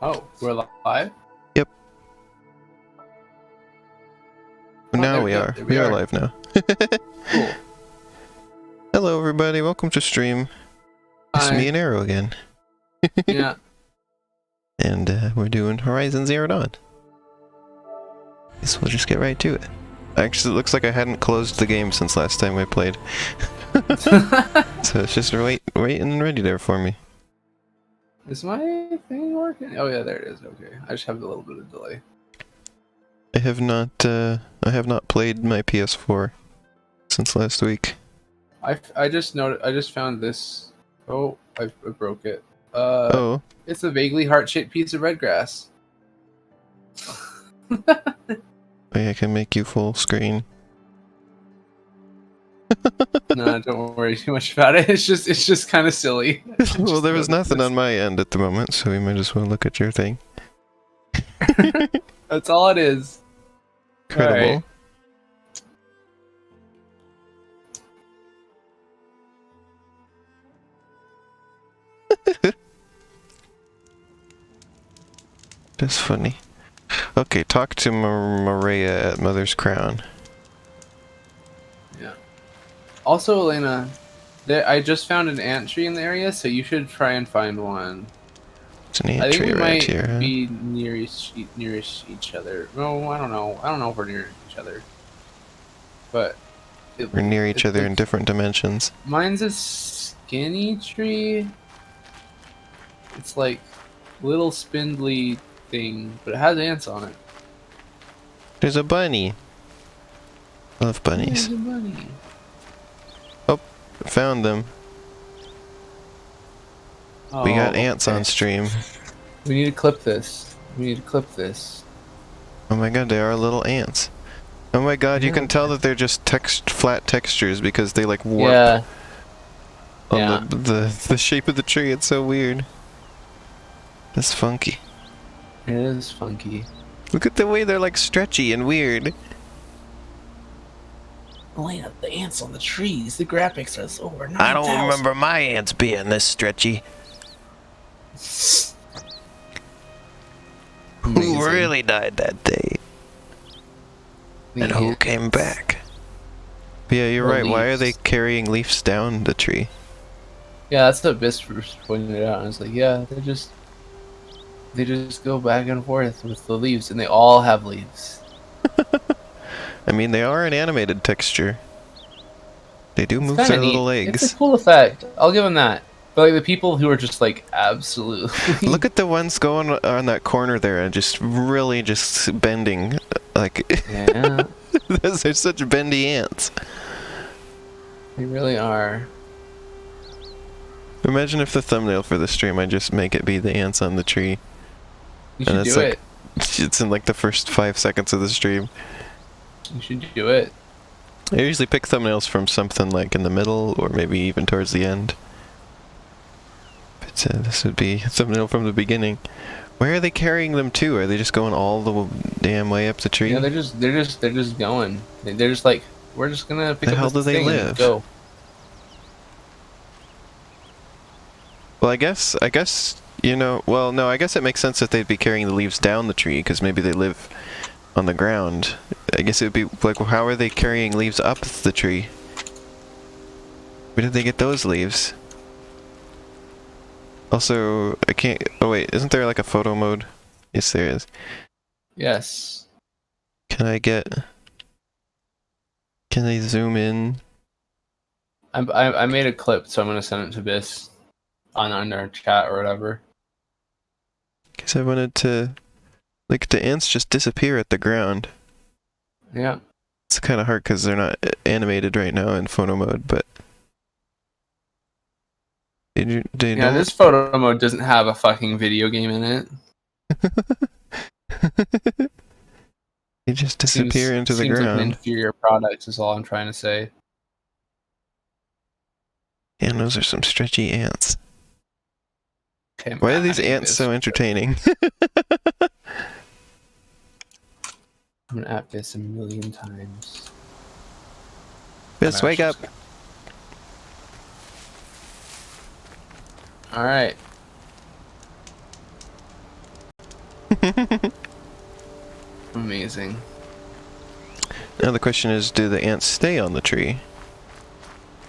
Oh, we're live? Yep. Oh, Now there, we yep, are. there We are live now. Cool. Hello, everybody. Welcome to stream. It's me Hi. and Arrow again. Yeah. And we're doing Horizon Zero Dawn. Guess we'll just get right to it. Actually, it looks like I hadn't closed the game since last time we played. So it's just waiting and ready there for me. Is my thing working? Oh yeah, there it is. Okay. I just have a little bit of delay. I have not played my PS4 since last week. I just found this. Oh, I broke it. Oh, It's a vaguely heart-shaped piece of red grass. wait, I can make you full screen. No, don't worry too much about it. It's just kind of silly. Well, there was nothing this. on my end at the moment, so we might as well look at your thing. That's all it is. Incredible. Right. That's funny. Okay, talk to Maria at Mother's Crown. Yeah. Also, Elena, I just found an ant tree in the area, so you should try and find one. It's an I ant think tree we right might here, huh? be nearest each other. No, I don't know. I don't know if we're near each other. But We're near each other in different dimensions. mine's a skinny tree. It's like little spindly thing, but it has ants on it. There's a bunny. I love bunnies. There's a bunny. Found them. Oh, We got ants okay. on stream. We need to clip this. We need to clip this. Oh my god, they are little ants. Oh my god, you Yeah. can tell that they're just flat textures because they like warp Yeah. on Yeah. the shape of the tree. It's so weird. That's funky. It is funky. Look at the way they're like stretchy and weird. Elena, the ants on the trees. The graphics are over 9,000. I don't remember my ants being this stretchy. Amazing. Who really died that day? And who came back? Yeah, you're The right. Why are they leaves. carrying leaves down the tree? Yeah, that's what Biss pointed out. I was like, yeah, they just go back and forth with the leaves, and they all have leaves. I mean, they are an animated texture. They do move Kinda their neat. little It's legs. a cool effect. I'll give them that. But like the people who are just like absolutely Look at the ones going on that corner there and just really just bending. Like, yeah, those are such bendy ants. they really are. Imagine if the thumbnail for the stream, I just make it be the ants on the tree. You And should it's do like, it. it's in like the first 5 seconds of the stream. You should do it. I usually pick thumbnails from something like in the middle or maybe even towards the end. But this would be a thumbnail from the beginning. Where are they carrying them to? Are they just going all the damn way up the tree? Yeah, they're just going. They're just like, we're just gonna pick The up hell this do they thing and live? go. Well, I guess, you know, well, no, I guess it makes sense that they'd be carrying the leaves down the tree, because maybe they live on the ground. I guess it would be, like, well, how are they carrying leaves up the tree? Where did they get those leaves? Also, I can't, oh wait, isn't there like a photo mode? Yes, there is. Yes. Can I zoom in? I made a clip, so I'm gonna send it to Biss on our chat or whatever. Because I wanted to, like, the ants just disappear at the ground. Yeah. It's kind of hard because they're not animated right now in photo mode, but they Yeah, don't. this photo mode doesn't have a fucking video game in it. They just disappear into the seems like an ground. inferior product is all I'm trying to say. And those are some stretchy ants. Okay, Why are these adding ants this. so entertaining? I'm gonna add this a million times. Just wake up. Alright. Amazing. Now the question is, do the ants stay on the tree?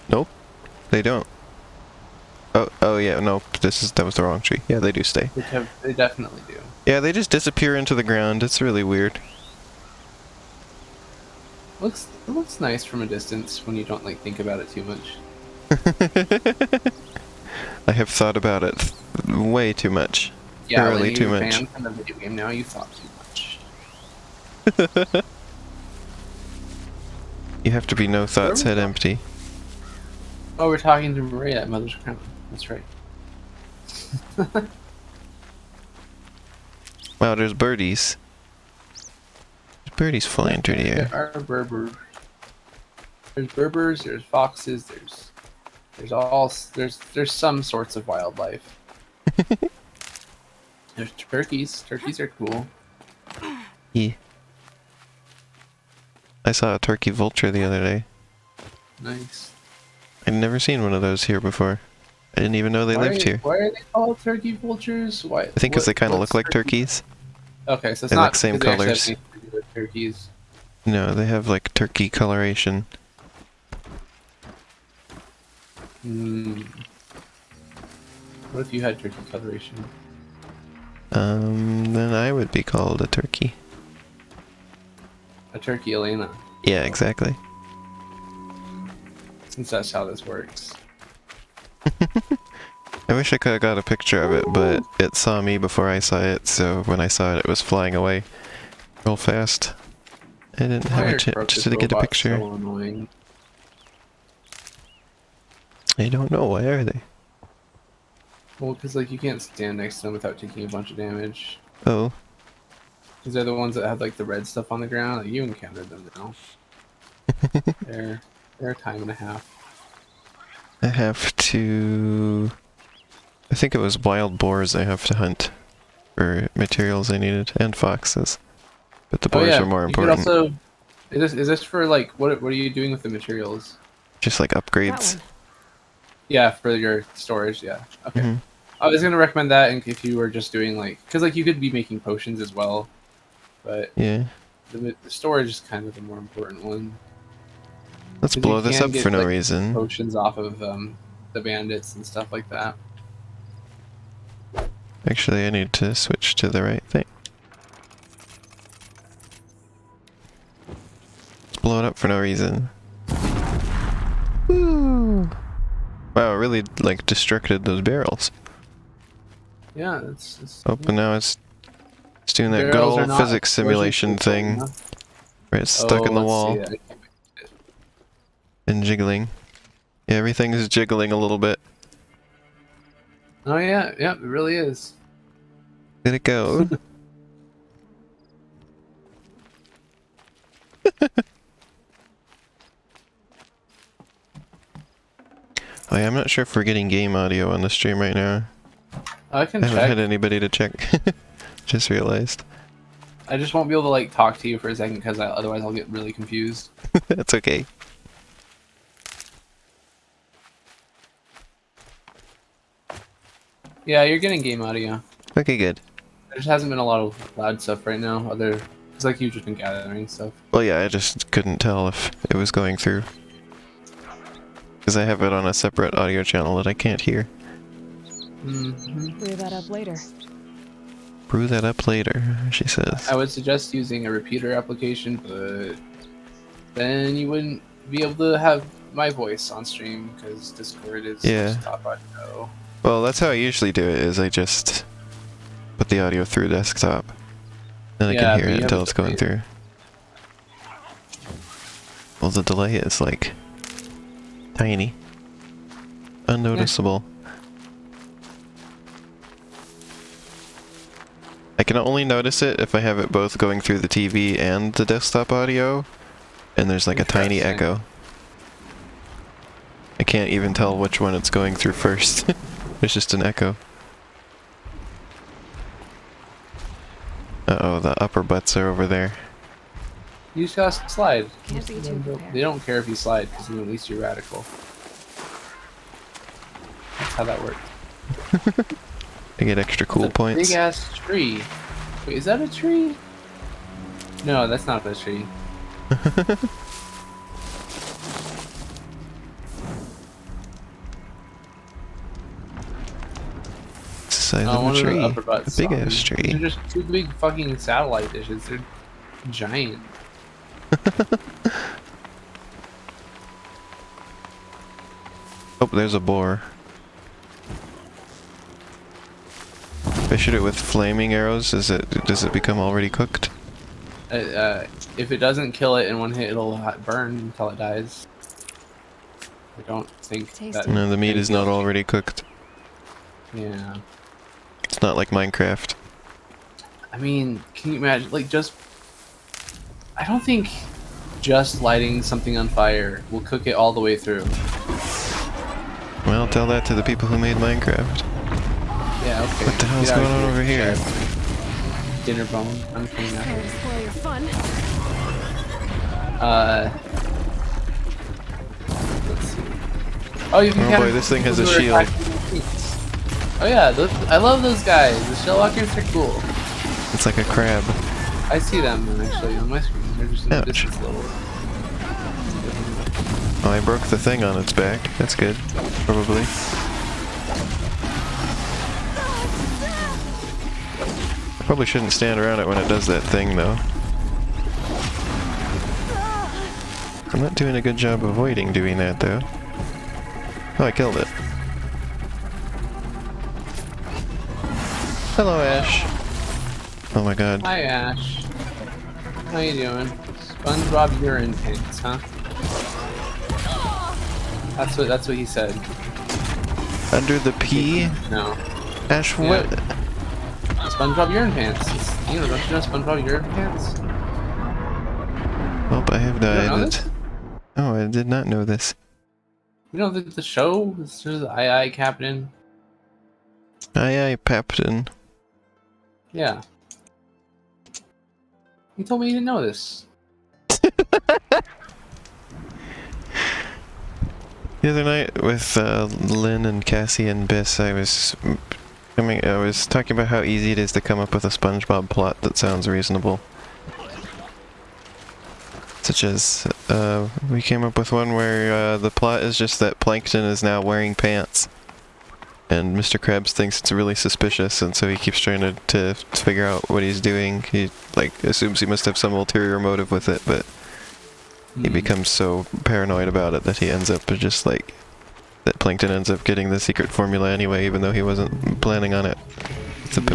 Nope, they don't. Oh yeah, nope. That was the wrong tree. Yeah, they do stay. They definitely do. Yeah, they just disappear into the ground. It's really weird. It looks nice from a distance when you don't like think about it too much. I have thought about it way too much. Yeah, Thoroughly when too you're much. banned from the video game now, you thought too much. You have to be no thoughts head empty. Oh, we're talking to Maria at Mother's Crown. That's right. Wow, there's birdies. There's birdies flying through the air. There are Berbers. There's Berbers. There's foxes. There's some sorts of wildlife. There's turkeys. Turkeys are cool. Yeah. I saw a turkey vulture the other day. Nice. I'd never seen one of those here before. I didn't even know they lived here. Why are they called turkey vultures? Why? I think because they kind of look like turkeys. Okay, so it's They're not like same 'cause they actually have colors. anything to do with turkeys. No, they have like turkey coloration. Hmm. What if you had turkey coloration? Then I would be called a turkey. A turkey Elena. Yeah, exactly. Since that's how this works. I wish I could have got a picture of it, but it saw me before I saw it, so when I saw it, it was flying away real fast. I didn't have a chance to get a picture. So annoying. I don't know, why are they? Well, because like you can't stand next to them without taking a bunch of damage. Oh. Because they're the ones that have like the red stuff on the ground. Like, you encountered them now. they're a time and a half. I have to... I think it was wild boars I have to hunt for materials I needed, and foxes. But the boars are more important. You could also... Is this for like, what are you doing with the materials? Just like upgrades. Yeah, for your storage, yeah. Okay. Mm-hmm. I was gonna recommend that if you were just doing like... Because like you could be making potions as well. But yeah, the storage is kind of the more important one. Let's blow this up for no reason. Potions off of the bandits and stuff like that. Actually, I need to switch to the right thing. Let's blow it up for no reason. Woo! Wow, it really like destructed those barrels. Yeah, it's oh, but now it's doing that good old physics simulation thing. Where it's stuck in the wall. And jiggling. Yeah, everything is jiggling a little bit. Oh yeah, it really is. Did it go? Oh yeah, I'm not sure if we're getting game audio on the stream right now. I can check. I haven't had anybody to check. Just realized. I just won't be able to like talk to you for a second because otherwise I'll get really confused. That's okay. Yeah, you're getting game audio. Okay, good. There just hasn't been a lot of loud stuff right now. It's like you've just been gathering stuff. Well, yeah, I just couldn't tell if it was going through. Because I have it on a separate audio channel that I can't hear. Mm-hmm. Brew that up later. Brew that up later, she says. I would suggest using a repeater application, but then you wouldn't be able to have my voice on stream because Discord is desktop audio. Well, that's how I usually do it, is I just put the audio through desktop. Then I can hear it until it's going through. Well, the delay is like tiny. Unnoticeable. I can only notice it if I have it both going through the TV and the desktop audio, and there's like a tiny echo. I can't even tell which one it's going through first. There's just an echo. Uh-oh, the upper butts are over there. You just gotta slide. Can't be too prepared. They don't care if you slide, because at least you're radical. That's how that works. I get extra cool points. Big ass tree. Wait, is that a tree? No, that's not a tree. Size of a tree. A big ass tree. They're just two big fucking satellite dishes. They're giant. Oh, there's a boar. If I shoot it with flaming arrows, does it become already cooked? If it doesn't kill it in one hit, it'll burn until it dies. I don't think that... No, the meat is not already cooked. Yeah. It's not like Minecraft. I mean, can you imagine, like, just... I don't think just lighting something on fire will cook it all the way through. Well, tell that to the people who made Minecraft. Yeah, okay. What the hell's going on over here? Dinner bone. I'm coming out. Spoil your fun. Let's see. Oh, you can boy, this thing has a shield. Oh yeah, I love those guys. The shellwalkers are cool. It's like a crab. I see them actually on my screen. They're just in the distance a little. Oh, I broke the thing on its back. That's good. Probably. I probably shouldn't stand around it when it does that thing, though. I'm not doing a good job avoiding doing that, though. Oh, I killed it. Hello, Ash. Oh my god. Hi, Ash. How you doing? SpongeBob urine pants, huh? That's what he said. Under the P? No. Ash, Yeah. what? SpongeBob urine pants. You know, don't you know SpongeBob urine pants? Oh, I have died. know this? Oh, I did not know this. You know the show? This is Aye Captain. Aye, Captain. Yeah. You told me you didn't know this. The other night with Lynn and Cassie and Biss, I was talking about how easy it is to come up with a SpongeBob plot that sounds reasonable. Such as, we came up with one where the plot is just that Plankton is now wearing pants. And Mr. Krabs thinks it's really suspicious, and so he keeps trying to figure out what he's doing. He, like, assumes he must have some ulterior motive with it, but he becomes so paranoid about it that he ends up just, like, that Plankton ends up getting the secret formula anyway, even though he wasn't planning on it.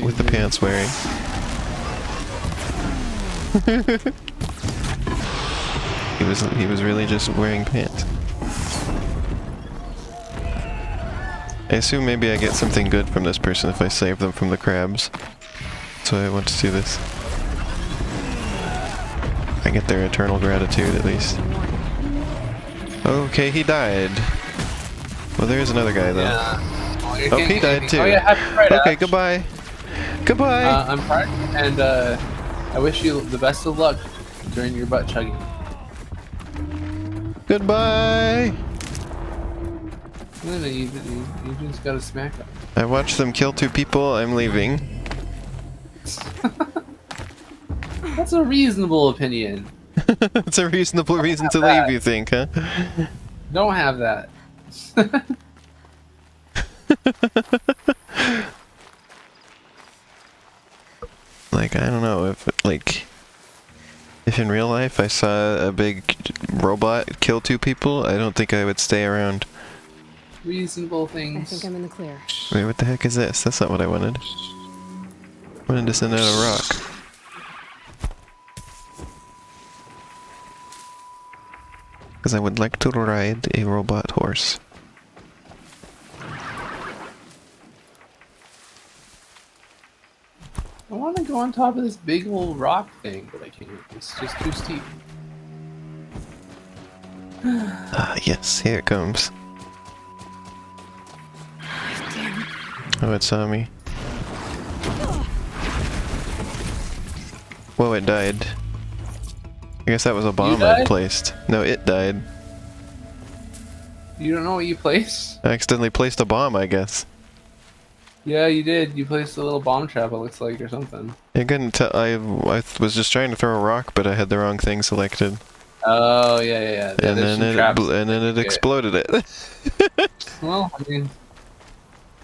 With the pants wearing. He was really just wearing pants. I assume maybe I get something good from this person if I save them from the crabs. So I want to see this. I get their eternal gratitude at least. Okay, he died. Well, there's another guy though. Yeah. Oh, he died too. Oh yeah, happy Pride, okay, Ash. goodbye. Goodbye. I'm Pride, and I wish you the best of luck during your butt chugging. Goodbye. You just gotta smack them. I watched them kill 2 people. I'm leaving. That's a reasonable opinion. It's a reasonable reason to leave, you think, huh? Don't have that. Like, I don't know, if in real life I saw a big robot kill 2 people, I don't think I would stay around. Reasonable things. I think I'm in the clear. Wait, what the heck is this? That's not what I wanted. I wanted to send out a rock. Because I would like to ride a robot horse. I want to go on top of this big old rock thing, but I can't. It's just too steep. Ah, yes, here it comes. Oh, it saw me. Whoa, it died. I guess that was a bomb I'd placed. No, it died. You don't know what you placed? I accidentally placed a bomb, I guess. Yeah, you did. You placed a little bomb trap, it looks like, or something. I couldn't tell. I was just trying to throw a rock, but I had the wrong thing selected. Oh, yeah, yeah, yeah. Yeah, And there's then some traps. it exploded it. Well, I mean,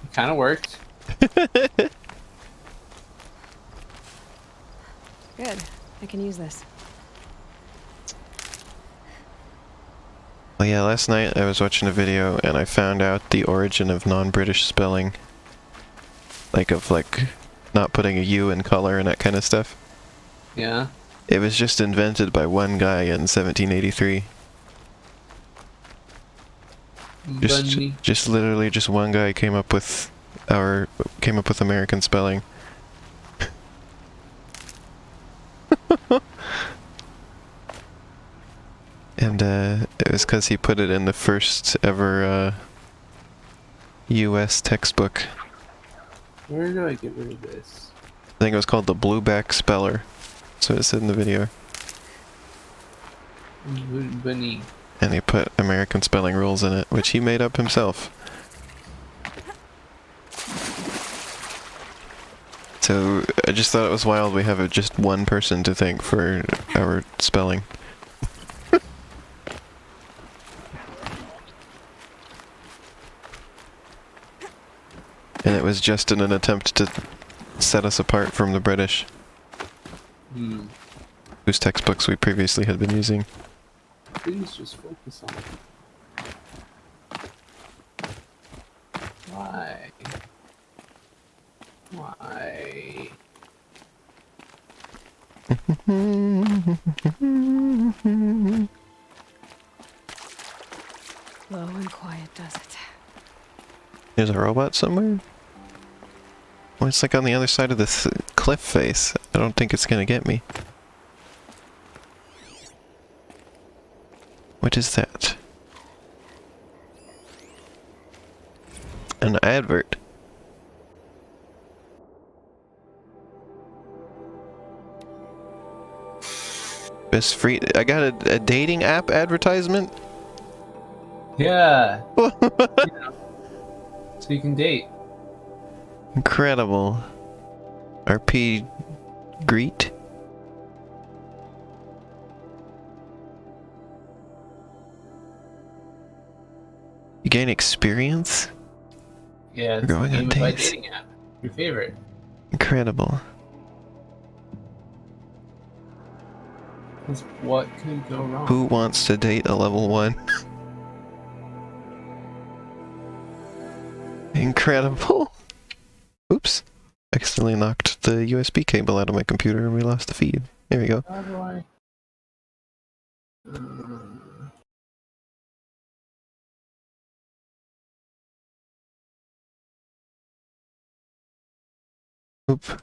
it kind of worked. Good. I can use this. Well, yeah, last night I was watching a video and I found out the origin of non-British spelling. Like, not putting a U in color and that kind of stuff. Yeah. It was just invented by one guy in 1783. Just literally just one guy came up with American spelling. And it was because he put it in the first ever US textbook. Where do I get rid of this? I think it was called the Blueback Speller. That's what it said in the video. Bunny. And he put American spelling rules in it, which he made up himself. So I just thought it was wild we have just one person to thank for our spelling. And it was just in an attempt to set us apart from the British. Whose textbooks we previously had been using. Please just focus on it. Why? Why? Low and quiet does it. There's a robot somewhere? Well, it's like on the other side of this cliff face. I don't think it's gonna get me. What is that? An advert. Best free. I got a dating app advertisement? Yeah. So you can date. Incredible. RP Greet? You gain experience? Yeah, it's Going a on gamified dates. dating app. Your favorite. Incredible. 'Cause what could go wrong? Who wants to date a level 1? Incredible. Oops. Accidentally knocked the USB cable out of my computer and we lost the feed. There we go. How do I? Oop.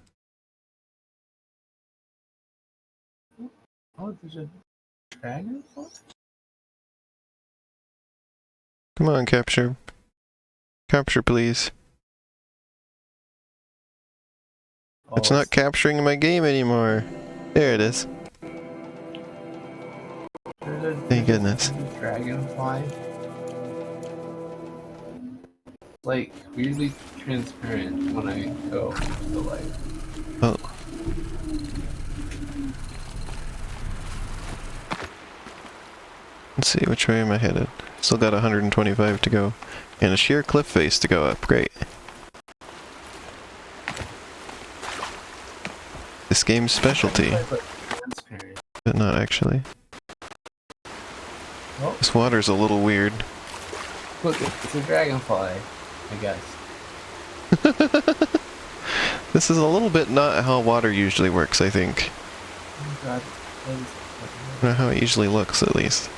Oh, there's a dragonfly? Come on, capture. Capture, please. Oh, It's not capturing my game anymore. There it is. Thank goodness. Dragonfly. Like weirdly transparent when I go to the light. Oh. Let's see, which way am I headed? Still got 125 to go. And a sheer cliff face to go up. Great. This game's specialty. Transparent. But not actually. Oh, This water's a little weird. look, it's a dragonfly, I guess. This is a little bit not how water usually works, I think. Oh my god. What is it? Not how it usually looks, at least.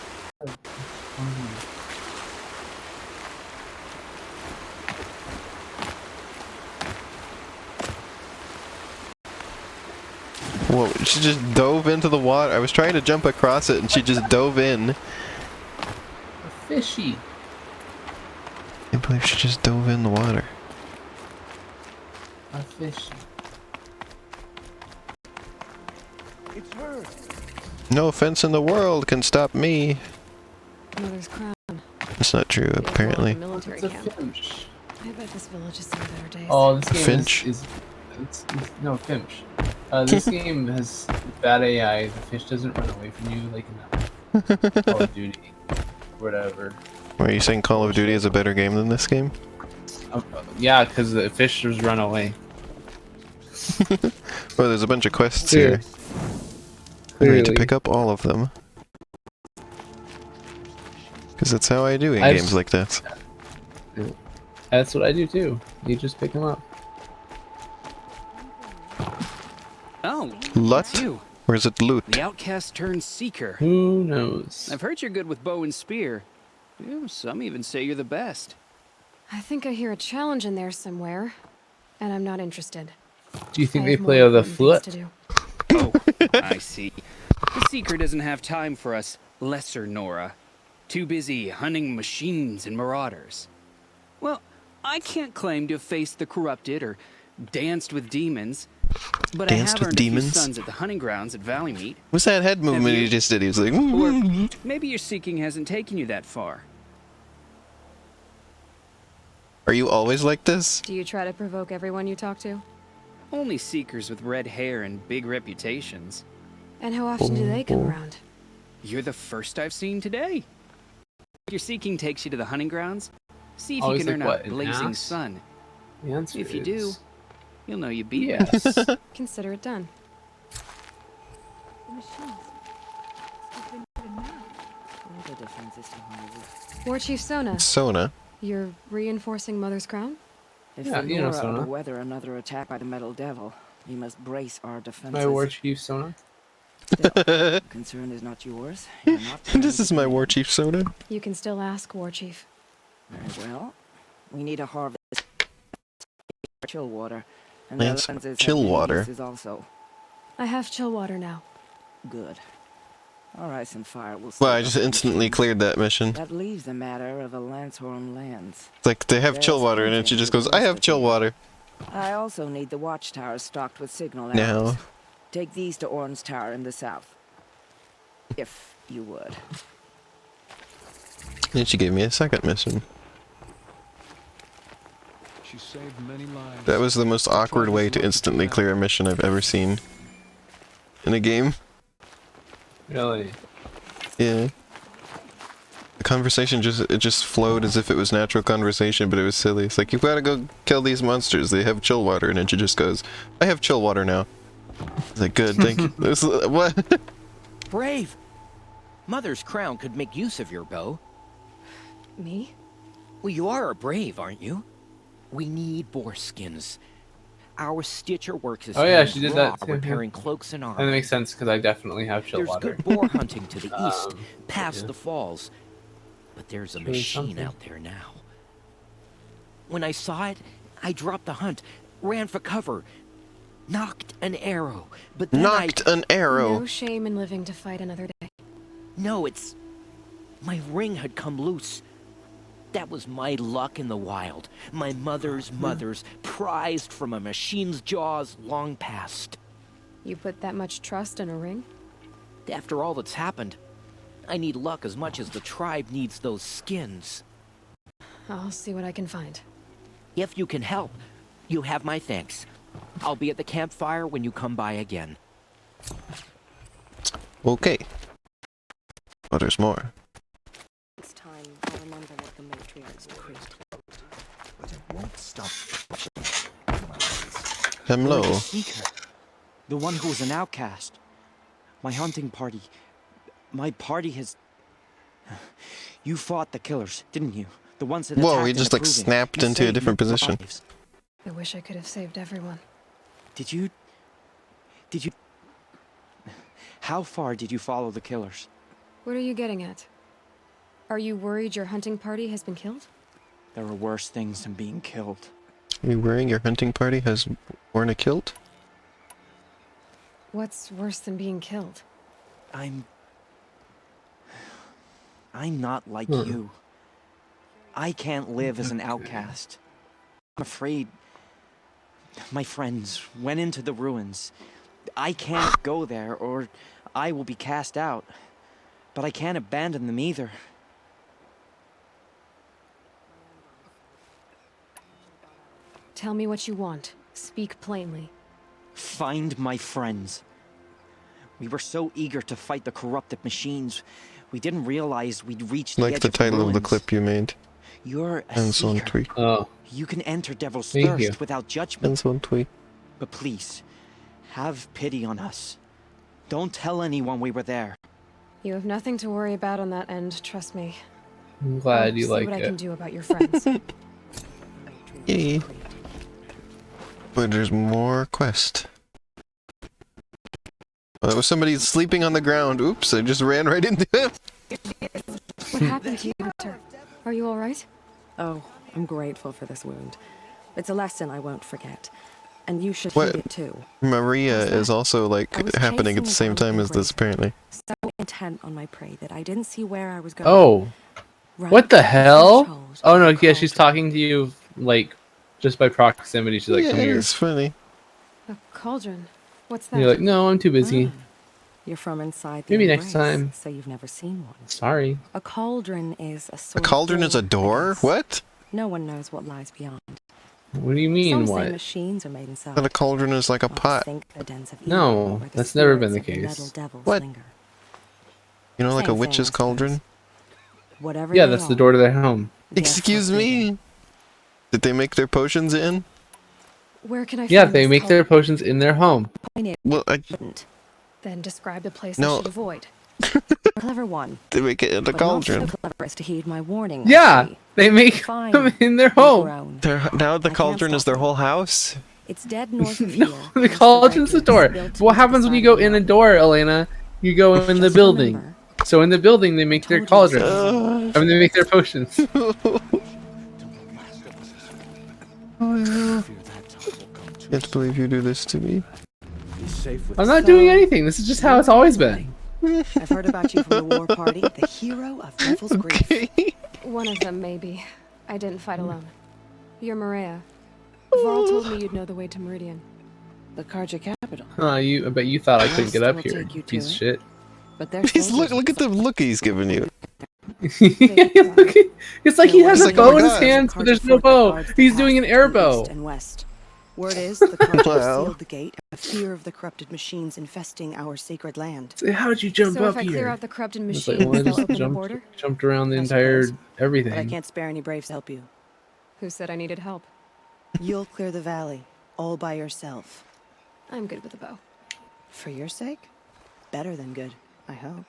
Whoa, she just dove into the water. I was trying to jump across it and she just dove in. A fishy. I can't believe she just dove in the water. A fishy. It's her. No offense in the world can stop me. Mother's crown. That's not true, apparently. Military It's a camp. finch. I bet this village has seen better days. Oh, this game Finch? it's no Finch. This game has bad AI. The fish doesn't run away from you like in Call of Duty, whatever. Are you saying Call of Duty is a better game than this game? Yeah, because the fish just run away. Well, there's a bunch of quests here. I need to pick up all of them. Because that's how I do in games like that. That's what I do too. You just pick them up. Oh, Lut? it's you. Or is it loot? The outcast turned seeker. Who knows? I've heard you're good with bow and spear. Yeah, some even say you're the best. I think I hear a challenge in there somewhere, and I'm not interested. Do you think I they have play more on the important things flute? to do. Oh, I see. The seeker doesn't have time for us lesser Nora. Too busy hunting machines and marauders. Well, I can't claim to have faced the corrupted or danced with demons, but Danced I have with earned demons? a few sons at the hunting grounds at Valley Meet. What's that head movement you? he just did? He was like, Or maybe your seeking hasn't taken you that far. are you always like this? Do you try to provoke everyone you talk to? Only seekers with red hair and big reputations. And how often do they come around? You're the first I've seen today. If your seeking takes you to the hunting grounds, see if Always you can like earn what, a an blazing ass? sun. The answer If you is do, you'll know you beat me. yes. Consider it done. War Chief Sona, Sona. you're reinforcing Mother's Crown? If Yeah, the you know Nora Sona. are to weather another attack by the Metal Devil, we must brace our defenses. My war chief Sona. Still, concern is not yours. You're not This is my war chief Sona. You can still ask, War Chief. Very well. We need a harvest chill water. And Lance, the lenses chill have many water. uses also. I have chill water now. Good. Our ice and fire will Well, I save just us instantly emissions. cleared that mission. That leaves the matter of a Lancehorn lands. It's like, they have There's chill water, and then she plenty just to goes, the I west have of chill here. water. I also need the watchtowers stocked with signal Now. arrows. Take these to Orange Tower in the south. If you would. And she gave me a second mission. She saved many lives. That was the most awkward way to instantly clear a mission I've ever seen. In a game. Really? Yeah. The conversation just flowed as if it was natural conversation, but it was silly. It's like, you gotta go kill these monsters, they have chill water, and then she just goes, I have chill water now. It's like, good, thank you. What? Brave! Mother's Crown could make use of your bow. Me? Well, you are a brave, aren't you? We need boar skins. Our stitcher works as Oh yeah, hands she did raw that too. repairing cloaks and And that armor. makes sense because I definitely have chill There's water. good boar hunting to the east, Um, past yeah. the falls. But there's a Doing machine something. out there now. When I saw it, I dropped the hunt, ran for cover, knocked an arrow, but then Knocked an arrow. No shame in living to fight another day. No, it's... my ring had come loose. That was my luck in the wild. My mother's prized from a machine's jaws long past. You put that much trust in a ring? After all that's happened, I need luck as much as the tribe needs those skins. I'll see what I can find. If you can help, you have my thanks. I'll be at the campfire when you come by again. Okay. Oh, there's more. It's time I remember what the matriarchs decreed. But it won't stop. Hello. You're the seeker. The one who was an outcast. My hunting party. My party has... You fought the killers, didn't you? The ones that Whoa, attacked he in just the like proving. snapped You into a saved different many position. lives. I wish I could have saved everyone. Did you... How far did you follow the killers? What are you getting at? Are you worried your hunting party has been killed? There are worse things than being killed. Are you wearing your hunting party has worn a kilt? What's worse than being killed? I'm not like you. I can't live as an outcast. I'm afraid my friends went into the ruins. I can't go there or I will be cast out. But I can't abandon them either. Tell me what you want. Speak plainly. Find my friends. We were so eager to fight the corrupted machines, we didn't realize we'd reached the Like edge the of title of the ruins. clip you made. You're a And so on seeker. tweet. Oh, You can enter Devil's Thank Thirst you. without judgment. And so on tweet. But please, have pity on us. Don't tell anyone we were there. You have nothing to worry about on that end, trust me. I'm glad I'll you see like what I can it. do about your friends. Yay. But there's more quest. Oh, that was somebody sleeping on the ground. Oops, I just ran right into him. What happened to you, Victor? Are you alright? Oh, I'm grateful for this wound. It's a lesson I won't forget. And you should What? heed it too. Maria is also like I was happening at the chasing same a time golden as this, grape. apparently. So intent on my prey that I didn't see where I was going. Oh, Right what the at hell? threshold Oh of no, the yeah, she's cauldron. talking to you like just by proximity. She's like, Yeah, "Come here." it's funny. A cauldron. What's And that? you're like, "No, I'm too busy. You're from inside the Maybe next embrace, time." so you've never seen one. Sorry. A cauldron is a A sort cauldron of is a door? against. What? No one knows what lies beyond. What do you mean? Some say What? machines are made inside. That a cauldron is like a Others pot. think they're dens of No, evil, where the that's never been spirits the of case. metal devils What? linger. You know, like a Same thing, witch's I suppose. cauldron? Whatever Yeah, they that's the are, door to their home. they're Excuse forbidden. me? Did they make their potions in? Where can I Yeah, find they this make their cauldron? potions in their home. Well, Shouldn't. Then describe the place No. I should avoid. Clever one. they make it in a But not cauldron. so clever as to heed my warning. Yeah, actually. they make Fine. them in their You've home. grown. Now the I can't cauldron is stop their you. whole house? It's dead north of No, here. the past cauldron's the red door. gates built What into the happens when you side go of the in a mountain. door, Elena? You go in the Just building. remember, So in the building, they make their told you cauldron. so. I mean, they make their potions. Fear that time will come too Can't believe you do this to me. Be safe with I'm not doing anything. This is just how it's always been. I've heard about you from the war party, the hero of Devil's Grief. Okay. One of them, maybe. I didn't fight alone. You're Maria. Varl told me you'd know the way to Meridian. The Karja capital. I bet you thought I couldn't get up Will here, take you to piece of it. shit. But there's He's look at the look he's giving you. It's like he has It's a like, bow oh my in his God. hands, but there's no bow. He's doing an air bow. And west. Word is the Karja Wow. sealed the gate out of fear of the corrupted machines infesting our sacred land. So how'd you jump So up if I here? clear out the corrupted It's machines, like, well, I they'll just open the border? jumped around the I entire suppose. But I everything. can't spare any braves to help you. Who said I needed help? You'll clear the valley, all by yourself. I'm good with a bow. For your sake? Better than good, I hope.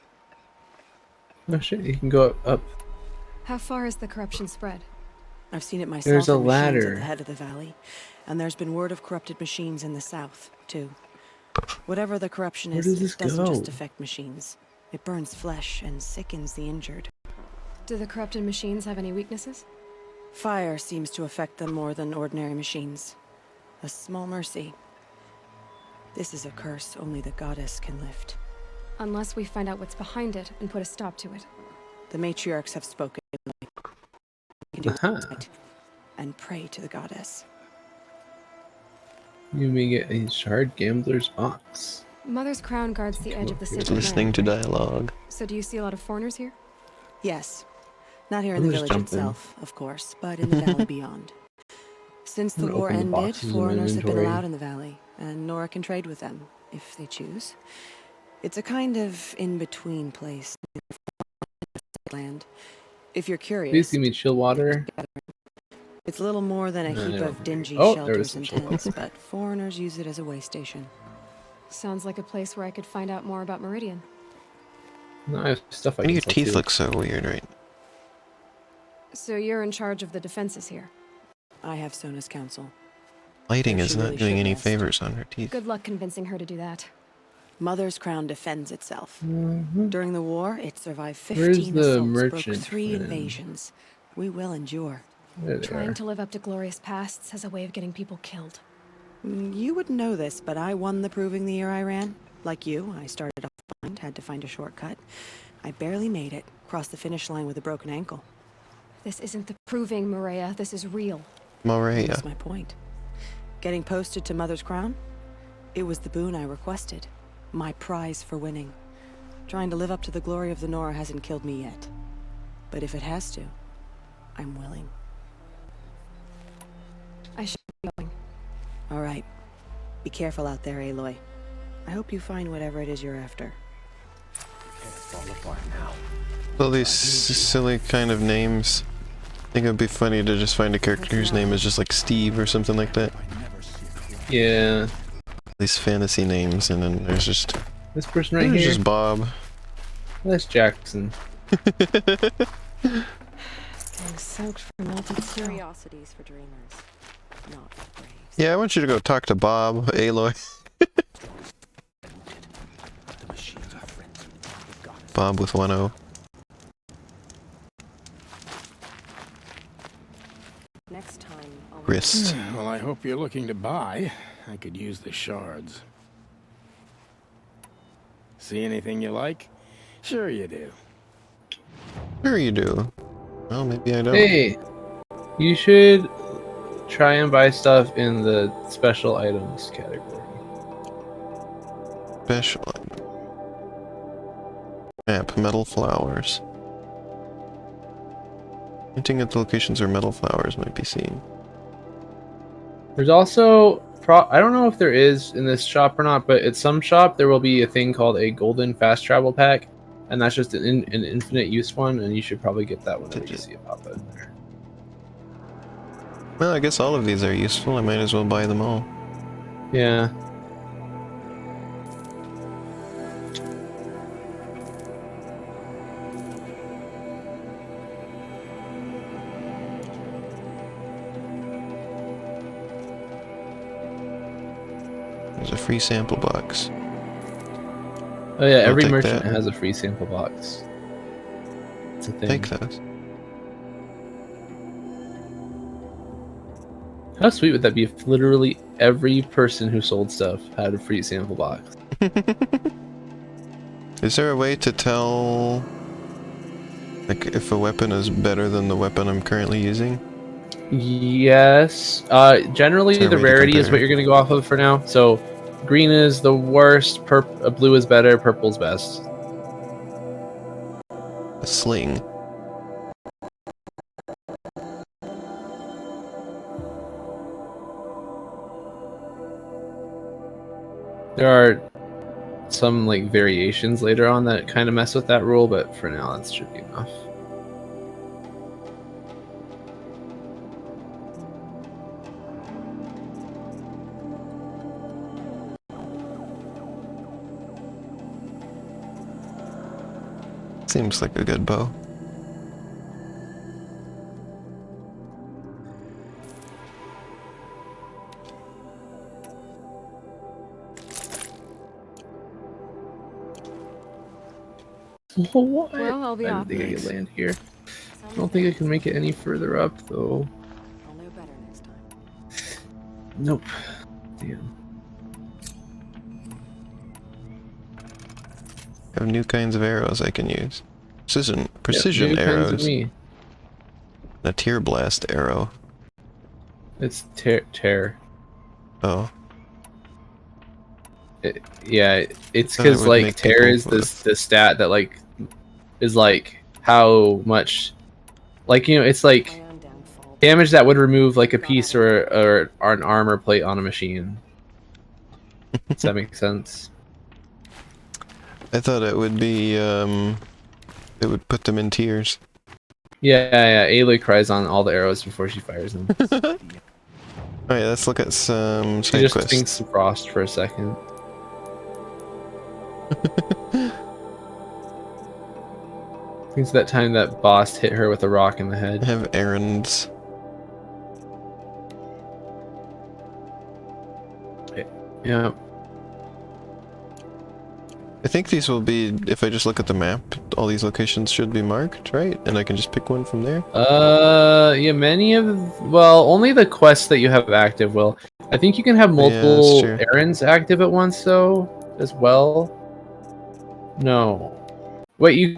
Oh shit, you can go up. How far has the corruption spread? I've seen it myself. There's a in machines ladder. at the head of the valley, and there's been word of corrupted machines in the south too. Whatever the corruption Where is, does this it doesn't just go? affect machines. It burns flesh and sickens the injured. Do the corrupted machines have any weaknesses? Fire seems to affect them more than ordinary machines. A small mercy. This is a curse only the goddess can lift. Unless we find out what's behind it and put a stop to it. The matriarchs have spoken. We can do Uh-huh. it and pray to the goddess. You may get a shard gambler's box. Mother's crown guards the edge of the Just sacred Listening land, to right? dialogue. So do you see a lot of foreigners here? Yes. Not here in I'm the just village jumping. itself, of course, but in the valley beyond. Since I'm the gonna war open the ended, boxes in my foreigners have been inventory. allowed in the valley, and Nora can trade with them, if they choose. It's a kind of in-between place. Land. If you're curious, Please give me chill water. it's little more than a No, heap no. of dingy Oh, there is shelters some and chill water. tents, but foreigners use it as a way station. Sounds like a place where I could find out more about Meridian. No, I have stuff I Why do can your sell teeth too. look so weird, right? So you're in charge of the defenses here. I have Sona's counsel. Lighting She is not really doing should any rest. favors on her teeth. Good luck convincing her to do that. Mother's crown defends itself. Mhm. During the war, it survived Where's 15 the assaults, broke merchant 3 friend? invasions. We will endure. There they Trying are. to live up to glorious pasts has a way of getting people killed. You wouldn't know this, but I won the proving the year I ran. Like you, I started off blind, had to find a shortcut. I barely made it, crossed the finish line with a broken ankle. This isn't the proving, Maria. This is real. Morea. That's my point. Getting posted to Mother's Crown? It was the boon I requested. My prize for winning. Trying to live up to the glory of the Nora hasn't killed me yet. But if it has to, I'm willing. I should be going. All right. Be careful out there, Aloy. I hope you find whatever it is you're after. Can't fall apart now. All these silly kind of names. I think it would be funny to just find a character whose name is just like Steve or something like that. Yeah. These fantasy names, and then there's just This person right there's here. just Bob. That's Jackson. Getting soaked from melted snow. Curiosities for dreamers, not for braves. Yeah, I want you to go talk to Bob, Aloy. The machines are friends with the goddess. Bob with 1 O. Next time, I'll Wrist. Well, I hope you're looking to buy. I could use the shards. See anything you like? Sure you do. Sure you do. Well, maybe I don't. Hey, you should try and buy stuff in the special items category. Special map, metal flowers. Hinting at the locations where metal flowers might be seen. There's also, I don't know if there is in this shop or not, but at some shop there will be a thing called a golden fast travel pack, and that's just an infinite use one, and you should probably get that one if you see it pop in there. Well, I guess all of these are useful. I might as well buy them all. Yeah. There's a free sample box. Oh yeah, every take merchant that. has a free sample box. It's a thing. Take those. How sweet would that be if literally every person who sold stuff had a free sample box? Is there a way to tell, like, if a weapon is better than the weapon I'm currently using? Yes. Generally, Is there a the way to rarity is compare? what you're going to go off of for now. So, green is the worst, blue is better, purple's best. A sling. There are some like variations later on that kind of mess with that rule, but for now, that should be enough. Seems like a good bow. What? Well, I'll be I off. didn't think I could land here. I don't think I can make it any further up, though. I'll know better next time. Nope. Damn. I have new kinds of arrows I can use. Precision Yep, new kinds of arrows. me. A tear blast arrow. It's tear. Oh. Yeah, it's Thought it because would like make tear people is the stat that like is like how much, like, you know, it's like My own downfall. damage that would remove like a piece or an armor plate on a machine. Does that make sense? I thought it would be, it would put them in tears. Yeah. Aloy cries on all the arrows before she fires them. Alright, let's look at some She side just quests. thinks of Frost for a second. Thinks that time that boss hit her with a rock in the I head. have errands. Yeah. I think these will be, if I just look at the map, all these locations should be marked, right? And I can just pick one from there? Yeah, only the quests that you have active will. I think you can have Yeah, multiple that's true. errands active at once, though, as well. No. Wait, you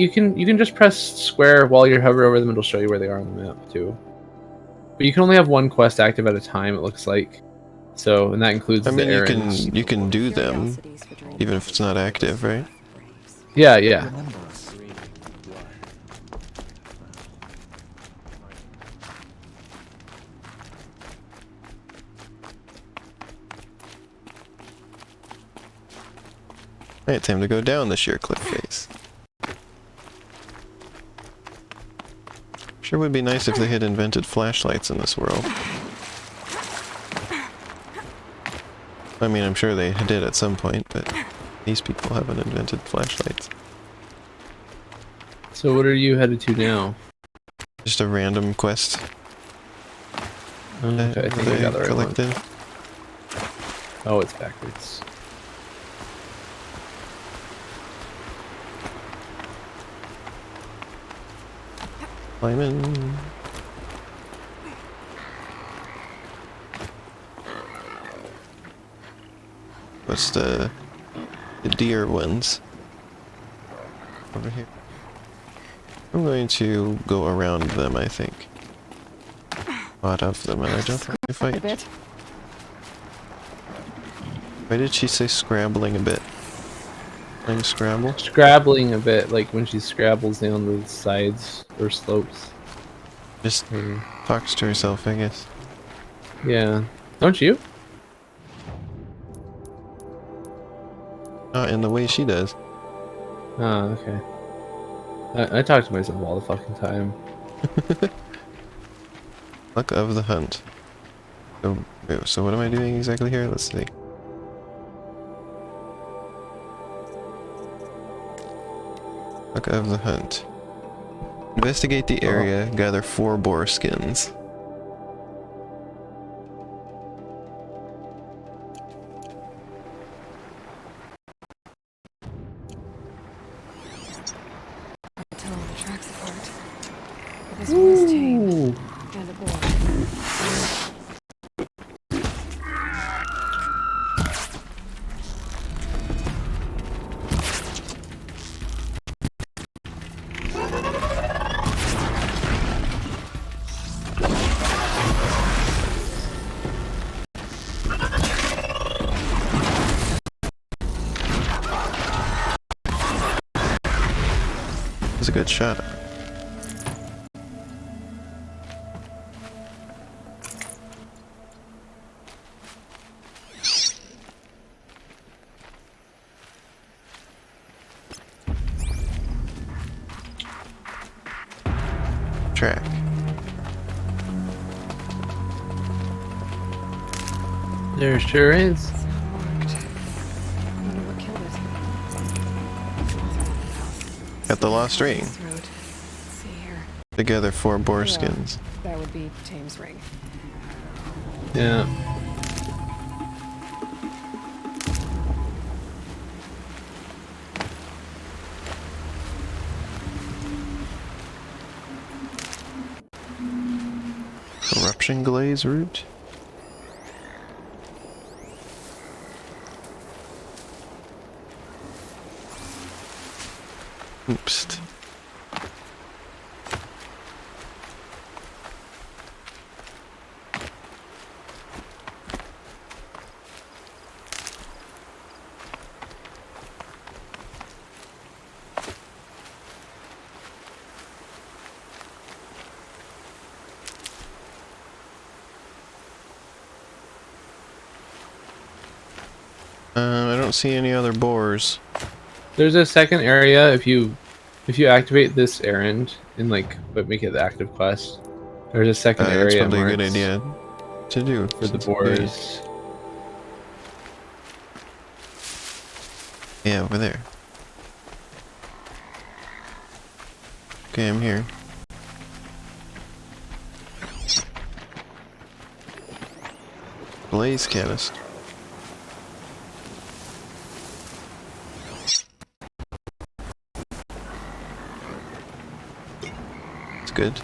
can just press square while you hover over them, it'll show you where they are on the map, too. But you can only have one quest active at a time, it looks like. So, and that includes I mean, the you errands. can do them, Curiosities for dreamers, even if it's not active, right? not for braves. Yeah. Remember us. Alright, time to go down the sheer cliff face. Sure would be nice if they had invented flashlights in this world. I mean, I'm sure they did at some point, but these people haven't invented flashlights. So what are you headed to now? Just a random quest. Okay, I think I got the right one. collected. Oh, it's backwards. Climbing. What's the deer ones? Over here. I'm going to go around them, I think. A lot of them, and I don't want to fight. Why did she say scrabbling a bit? Playing Scrabble? Scrabbling a bit, like when she scrabbles down the sides or slopes. Just talks to herself, I guess. Yeah. Don't you? Not in the way she does. Oh, okay. I talk to myself all the fucking time. Luck of the hunt. So what am I doing exactly here? Let's see. Luck of the hunt. Investigate the area, gather 4 boar skins. Tell all the tracks apart. This one is tame. And a boar. That's a good shot. Track. There sure is. It's not marked. I wonder what killed it. Got the lost ring. This road. Let's see here. Together 4 boar skins. That would be Tame's ring. Yeah. Corruption glaze route. Oops. I don't see any other boars. There's a second area if you activate this errand and but make it the active quest. There's a second That's area probably a good marked idea to do for the boars. Yeah, over there. Okay, I'm here. Blaze catalyst. It's good.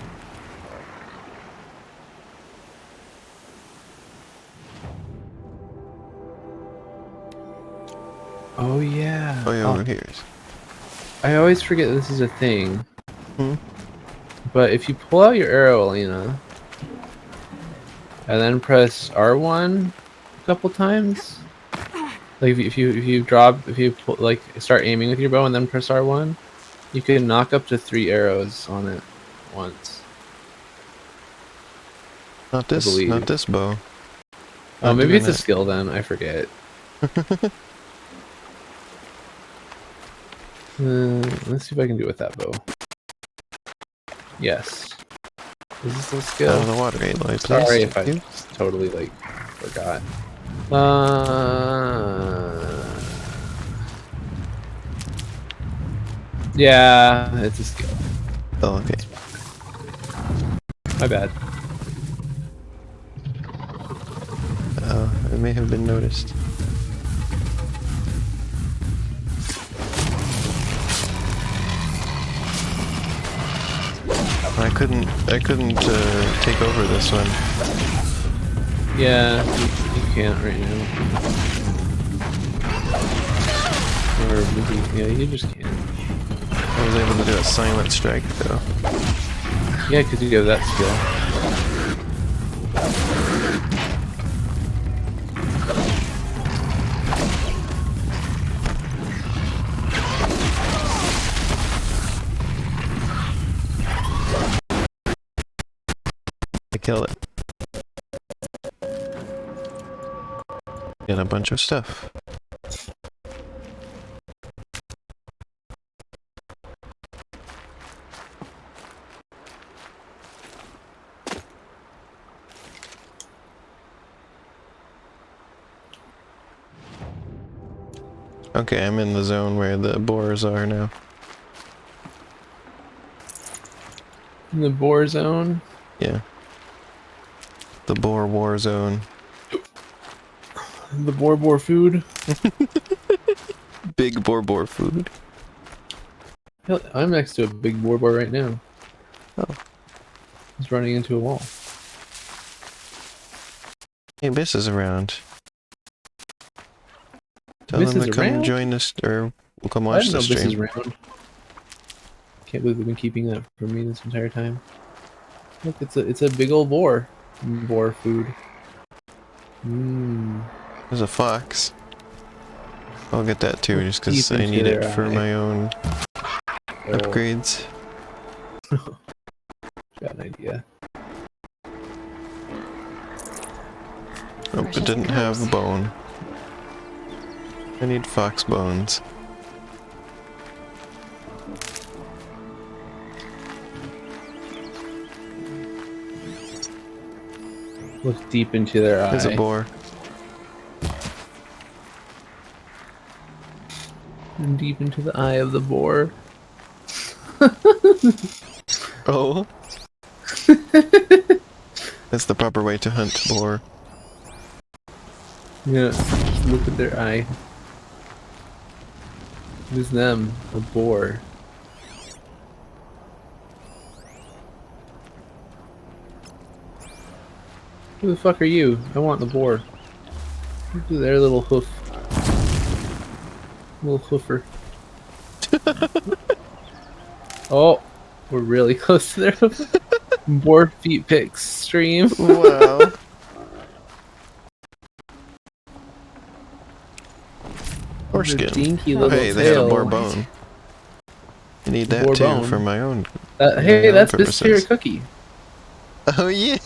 Oh yeah. Oh yeah, over here. I always forget this is a thing. Hmm? But if you pull out your arrow, Alina, and then press R1 a couple times, like if you pull, start aiming with your bow and then press R1, you can knock up to 3 arrows on it once. Not this bow. Oh, Not maybe doing it's a that. skill then. I forget. Let's see if I can do it with that bow. Yes. Is this a skill? Out of the water, Aloy, please. Sorry if I Thank you. just totally like forgot. Yeah, it's a skill. Oh, okay. My bad. It may have been noticed. I couldn't take over this one. Yeah, you can't right now. Or maybe, yeah, you just can't. I was able to do a silent strike though. Yeah, because you have that skill. I kill it. Get a bunch of stuff. Okay, I'm in the zone where the boars are now. In the boar zone? Yeah. The boar war zone. The boar food? Big boar food. Hell, I'm next to a big boar right now. Oh. He's running into a wall. Hey, Biss is around. Tell Biss him is to come around? join us, or we'll come I watch didn't know the Biss is stream. around. Can't believe they've been keeping that from me this entire time. Look, it's a big old boar. Boar food. Mmm. There's a fox. I'll get that too, just because Deep I into need it their for eye. my own Oh. upgrades. Got an idea. Nope, it Precious didn't have a herbs. bone. I need fox bones. Look deep into their eye. There's a boar. And deep into the eye of the boar. Oh. That's the proper way to hunt boar. Yeah, just look at their eye. Who's them? A boar. Who the fuck are you? I want the boar. Look at their little hoof. Little hoofer. Oh, we're really close to their hoof. Boar feet pics stream. Wow. Foreskin. Dinky Oh, little hey, they had a tail. boar bone. I need that Boar too bone. for my own. Hey, own that's Biss' purposes. favorite cookie. Oh yeah.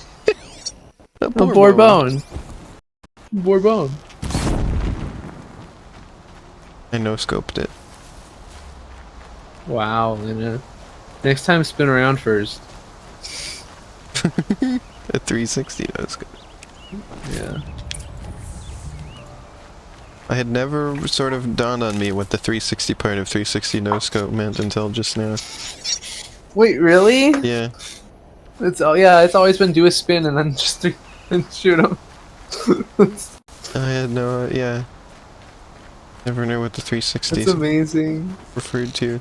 A A boar bone. Boar bone. I no-scoped it. Wow, Luna. Next time, spin around first. A 360 no-scope. Yeah. I had never sort of dawned on me what the 360 part of 360 no-scope meant until just now. Wait, really? Yeah. It's it's always been do a spin and then just and shoot him. I had no, yeah. Never knew what the 360 That's amazing. referred to.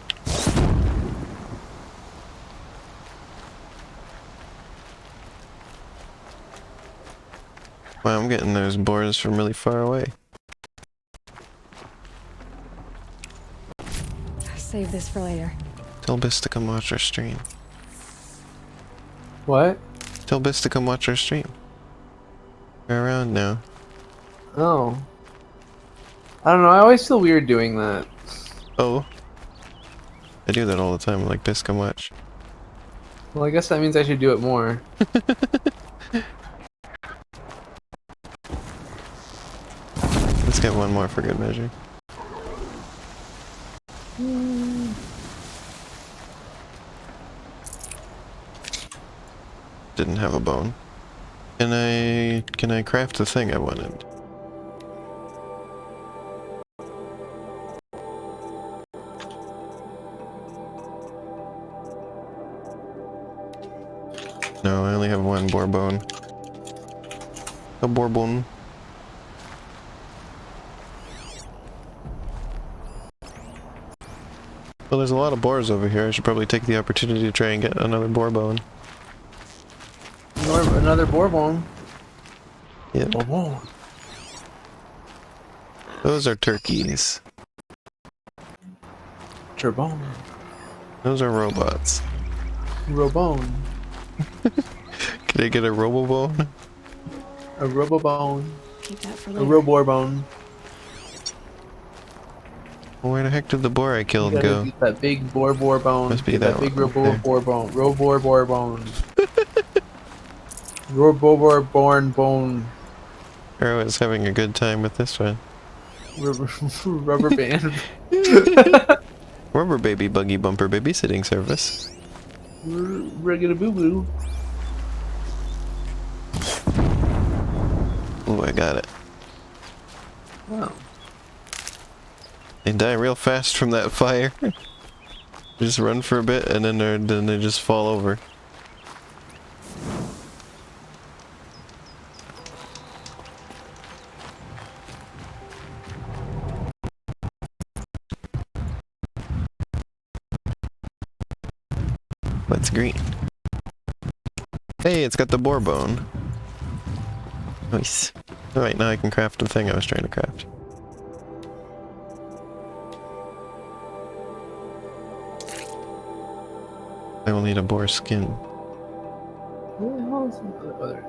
Wow, I'm getting those boars from really far away. Save this for later. Tell Biss to come watch our stream. What? Tell Biss to come watch our stream. We're around now. Oh. I don't know, I always feel weird doing that. Oh. I do that all the time, like Biss, come watch. Well, I guess that means I should do it more. Let's get one more for good measure. Mm. Didn't have a bone. Can I craft the thing I wanted? No, I only have one boar bone. A boar bone. Well, there's a lot of boars over here. I should probably take the opportunity to try and get another boar bone. Another boar bone. Yep. Boar bone. Those are turkeys. Turbone. Those are robots. Robone. Can I get a robobone? A robobone. Keep that for A later. roborbone. Well, where the heck did the boar I You killed gotta go? get that big boar bone. Must be Get that big one right there. boar bone. Boar bone. Roboborn bone. Arrow is having a good time with this one. Rubber band. Rubber baby buggy bumper babysitting service. Regular boo boo. Ooh, I got it. Wow. They die real fast from that fire. Just run for a bit and then they just fall over. What's green? Hey, it's got the boar bone. Nice. Alright, now I can craft the thing I was trying to craft. I will need a boar skin. Where the hell is the other?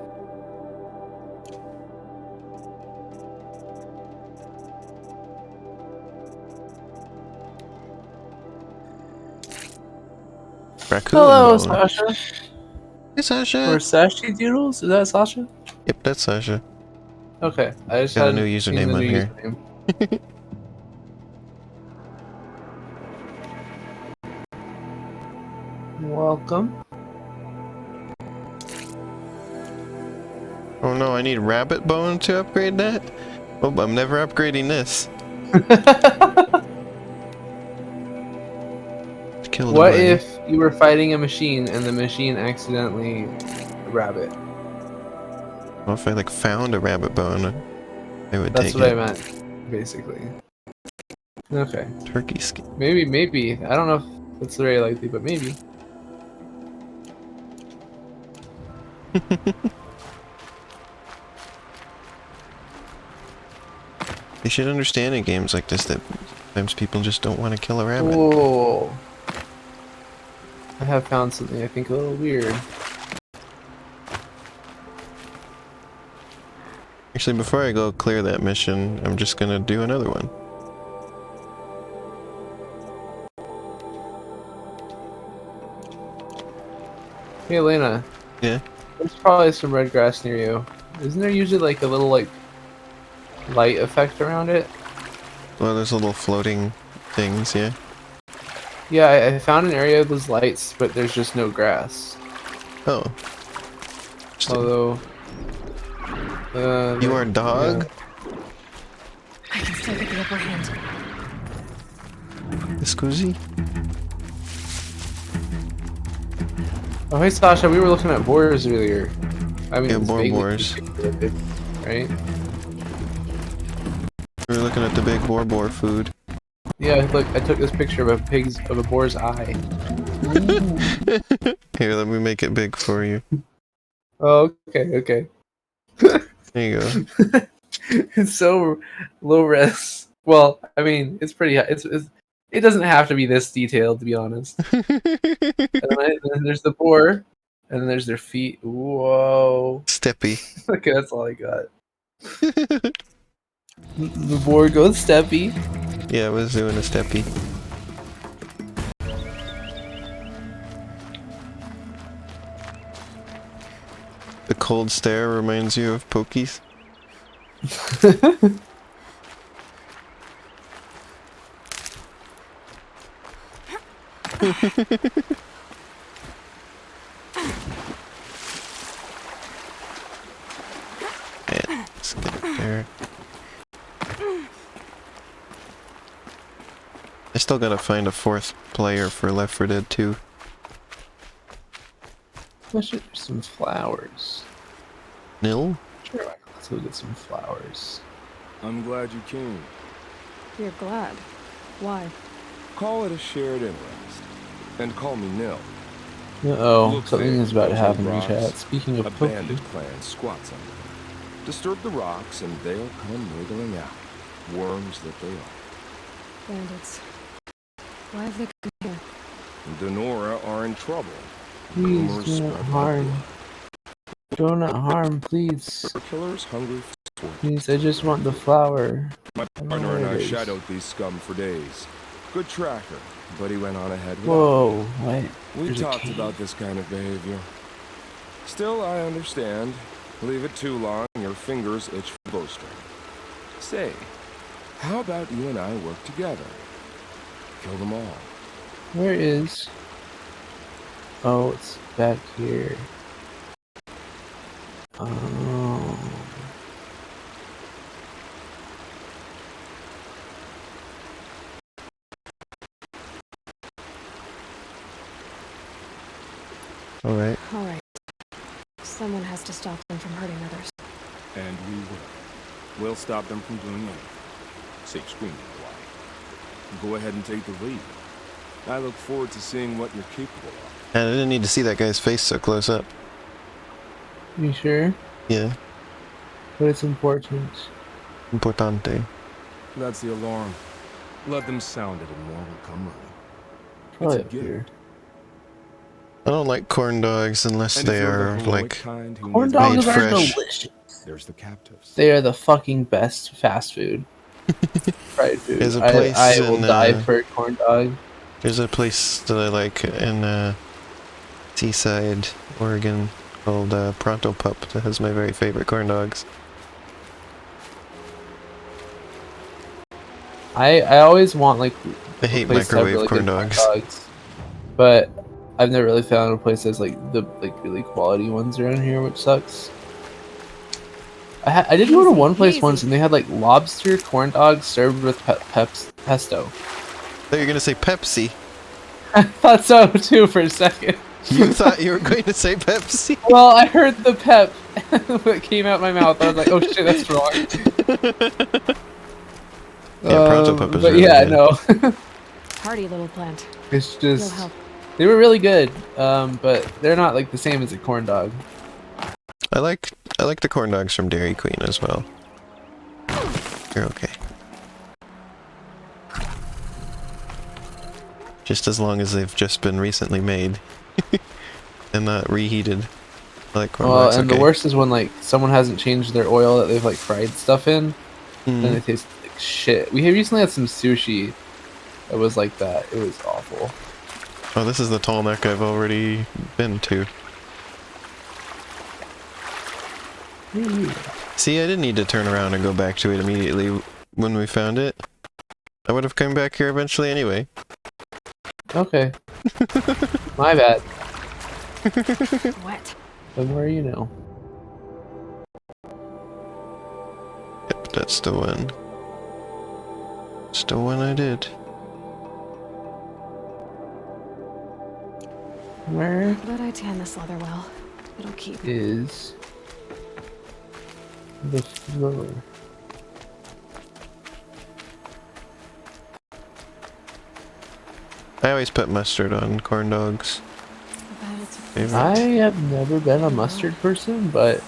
Raccoon Hello, bone. Sasha. Hey, Sasha. Or Sashi Doodles? Is that Sasha? Yep, that's Sasha. Okay, I just Got a had new username on here. Welcome. Oh no, I need rabbit bone to upgrade that? Oh, I'm never upgrading this. Kill the What bunny. if you were fighting a machine and the machine accidentally a rabbit? Well, if I like found a rabbit bone, I would That's take what it. I meant, basically. Okay. Turkey skin. Maybe. I don't know if that's very likely, but maybe. They should understand in games like this that sometimes people just don't want to kill a rabbit. Whoa. I have found something I think a little weird. Actually, before I go clear that mission, I'm just gonna do another one. Hey, Elena. Yeah? There's probably some red grass near you. Isn't there usually like a little like light effect around it? Well, there's little floating things, yeah? Yeah, I found an area of those lights, but there's just no grass. Oh. Although... you are a dog? Yeah. I can still get the upper hand. Scusi? Oh, hey Sasha, we were looking at boars earlier. I mean, Yeah, it's boar vaguely boars. connected, right? We're looking at the big boar food. Yeah, look, I took this picture of a boar's eye. Here, let me make it big for you. Oh, okay. There you go. It's so low res. Well, I mean, it's pretty. It doesn't have to be this detailed, to be honest. And then there's the boar, and then there's their feet. Whoa. Steppy. Okay, that's all I got. The boar goes steppy. Yeah, I was doing a steppy. The cold stare reminds you of Pokies. I still gotta find a 4th player for Left 4 Dead 2. Let's get some flowers. Nil? Sure, let's go get some flowers. I'm glad you came. You're glad. Why? Call it a shared interest. And call me Nil. Uh-oh, Look something there, is about to those happen in rocks. chat. Speaking of A Pokey. bandit clan squats under them. Disturb the rocks and they'll come wiggling out. Worms that they are. Bandits. Why have they come here? The Nora are in trouble. Please Rumors do not spread harm. like Do not harm, please. blood. Killers hungry for sport. Please, I just want the flower. My I don't know partner where and it I is. shadowed these scum for days. Good tracker, but he went on ahead without. Whoa, what? We There's a talked cave. about this kind of behavior. Still, I understand. Leave it too long, your fingers itch for bowstring. Say, how about you and I work together? Kill them all. Where is... Oh, it's back here. Oh... Alright. Alright. Someone has to stop them from hurting others. And we will. We'll stop them from doing anything. Save screaming away. Go ahead and take the lead. I look forward to seeing what you're capable of. And I didn't need to see that guy's face so close up. You sure? Yeah. But it's important. Importante. That's the alarm. Let them sound it and more will come running. Probably It's a up gift. here. I don't like corn dogs unless And if they you're the are, heroic like, kind who Corn needs dogs made are fresh. delicious. There's the captives. They are the fucking best fast food. Fried food. There's a place I will in, die for a corn dog. There's a place that I like in Seaside, Oregon, called Pronto Pup that has my very favorite corn dogs. I always want like I hate a place to have microwave really corn good dogs. but I've never really found a place that's like the really quality ones around here, which sucks. I did go to one place once and they had like lobster corn dogs served with pesto. I thought you were gonna say Pepsi. I thought so too for a second. You thought you were going to say Pepsi? Well, I heard the pep that came out my mouth. I was like, oh shit, that's wrong. Yeah, Pronto Pup is but really yeah, good. no. Hardy little plant. It's You'll just help. they were really good, but they're not like the same as a corn dog. I like the corn dogs from Dairy Queen as well. You're okay. Just as long as they've just been recently made and not reheated. I like corn Well, dogs. and Okay. the worst is when like someone hasn't changed their oil that they've like fried stuff in, and they taste like shit. We recently had some sushi that was like that. It was awful. Oh, this is the tall neck I've already been to. See, I didn't need to turn around and go back to it immediately when we found it. I would have come back here eventually anyway. Okay. My bad. What? The more you know. Yep, that's the one. It's the one I did. Where But I tan this leather well. It'll keep. is the floor? I always put mustard on corn dogs. I have never been a mustard person, but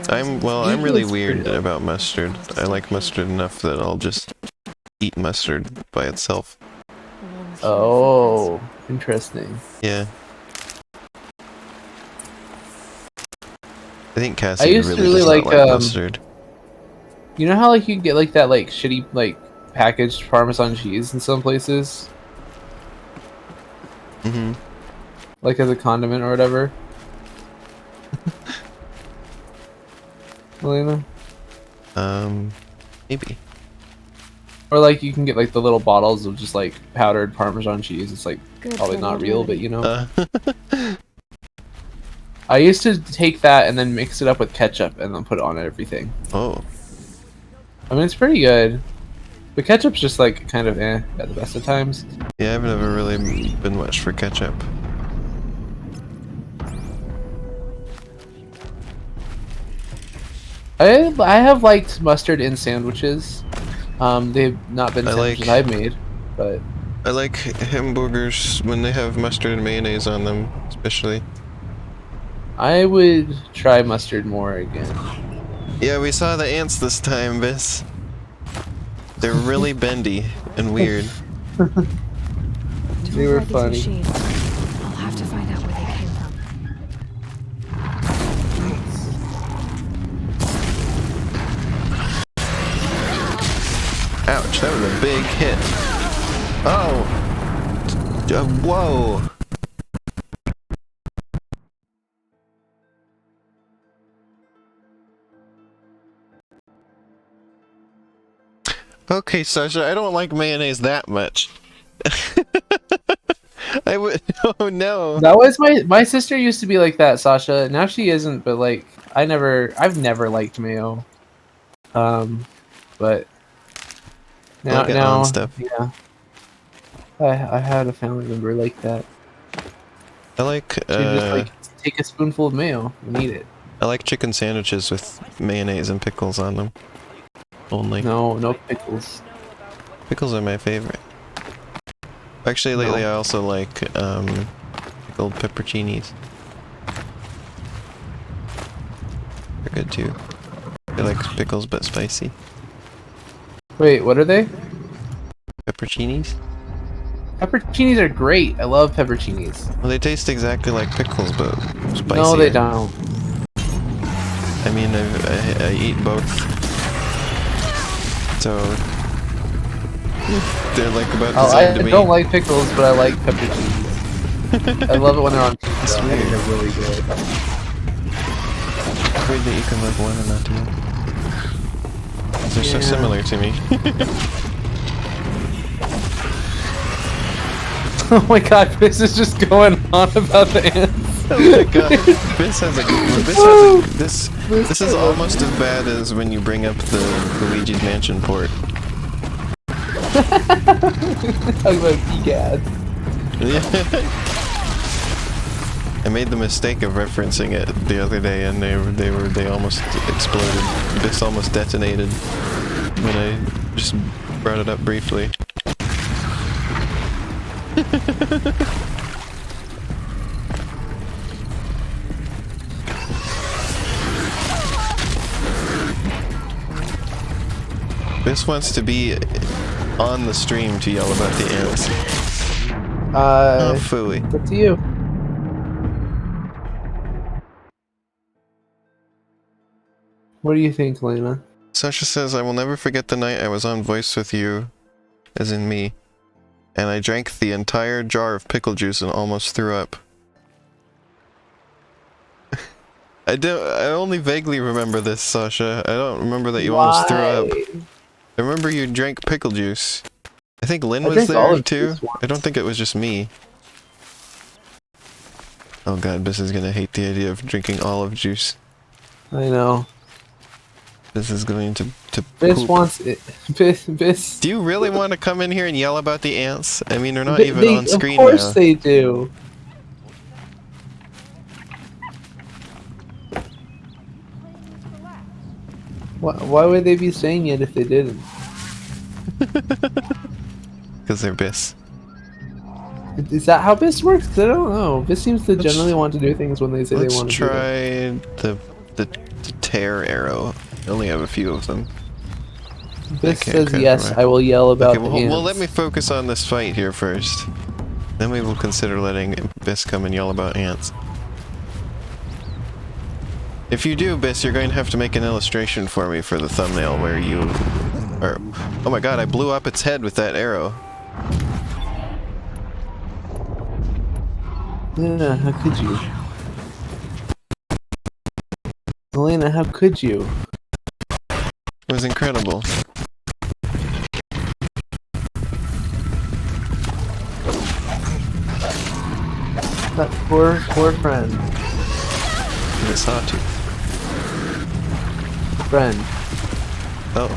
I'm Usually really it's weird pretty good. about mustard. I like mustard enough that I'll just eat mustard by itself. oh, interesting. Yeah. I think I Cassie used to really really does like, not like mustard. You know how like you can get like that like shitty like packaged Parmesan cheese in some places, Mm-hmm. like as a condiment or whatever. Elena? Maybe. Or like you can get like the little bottles of just like powdered Parmesan cheese. It's like Good probably for not real, but longevity. you know. Uh, I used to take that and then mix it up with ketchup and then put it on everything. oh. I mean, it's pretty good. The ketchup's just like kind of at the best of times. Yeah, I've never really been much for ketchup. I have liked mustard in sandwiches. They've not been sandwiches I've made, but I like hamburgers when they have mustard and mayonnaise on them, especially. I would try mustard more again. Yeah, we saw the ants this time, Biss. They're really bendy and weird. They were funny. I'll have to find out where they came from. Ouch, that was a big hit. Oh! Whoa! Okay, Sasha, I don't like mayonnaise that much. I would. Oh no. That was my sister used to be like that, Sasha. Now she isn't, but like I've never liked mayo. But now stuff. yeah. I had a family member like that. I like. She'd just like take a spoonful of mayo and eat it. I like chicken sandwiches with mayonnaise and pickles on them. Only. No pickles. Pickles are my favorite. Actually, lately I also like pickled pepperoncinis. They're good too. I like pickles but spicy. Wait, what are they? Pepperoncinis? Pepperoncinis are great. I love pepperoncinis. Well, they taste exactly like pickles but spicier. No, they don't. I mean, I eat both. So they're like about designed to be. I don't like pickles, but I like pepperoncinis. I love it when they're on pizza. I think they're really good. It's weird that you can love one and not two. They're so similar to me. Oh my god, this is just going on about the ants. Oh my god, this is almost as bad as when you bring up the Luigi's Mansion port. Talk about PGAD. I made the mistake of referencing it the other day, and they almost exploded. This almost detonated when I just brought it up briefly. This wants to be on the stream to yell about the ants. Oh, phooey. Up to you. What do you think, Lena? Sasha says, I will never forget the night I was on Voice with you, as in me, and I drank the entire jar of pickle juice and almost threw up. I only vaguely remember this, Sasha. I don't remember that you almost threw up. I remember you drank pickle juice. I think Lynn was there too. I don't think it was just me. Oh god, Biss is gonna hate the idea of drinking olive juice. I know. This is going to Biss poop. wants it. Biss. Do you really want to come in here and yell about the ants? I mean, they're not even on screen now. Of course now. they do. Why would they be saying it if they didn't? Because they're Biss. Is that how Biss works? 'Cause I don't know. Biss seems to generally want to do things when they say they want to do them. Let's try the tear arrow. I only have a few of them. Biss says yes, I will yell about the ants. Well, let me focus on this fight here first. Then we will consider letting Biss come and yell about ants. If you do, Biss, you're going to have to make an illustration for me for the thumbnail where you are... Oh my god, I blew up its head with that arrow. Yeah, how could you? Elena, how could you? It was incredible. That poor friend. The sawtooth. Friend. Oh.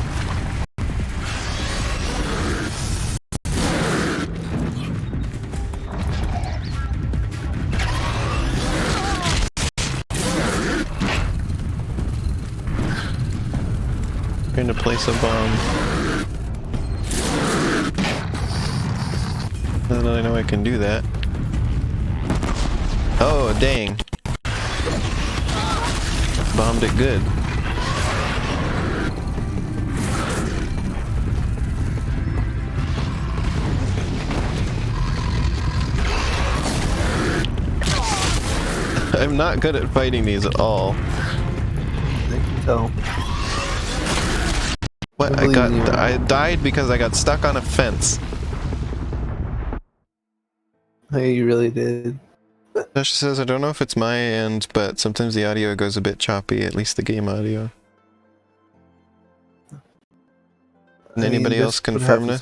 to place a bomb. Now that I know I can do that. Oh, dang. Bombed it good. I'm not good at fighting these at all. I can tell. What? I died because I got stuck on a fence. Hey, you really did. Josh says, I don't know if it's my end, but sometimes the audio goes a bit choppy, at least the game audio. Can anybody else confirm this?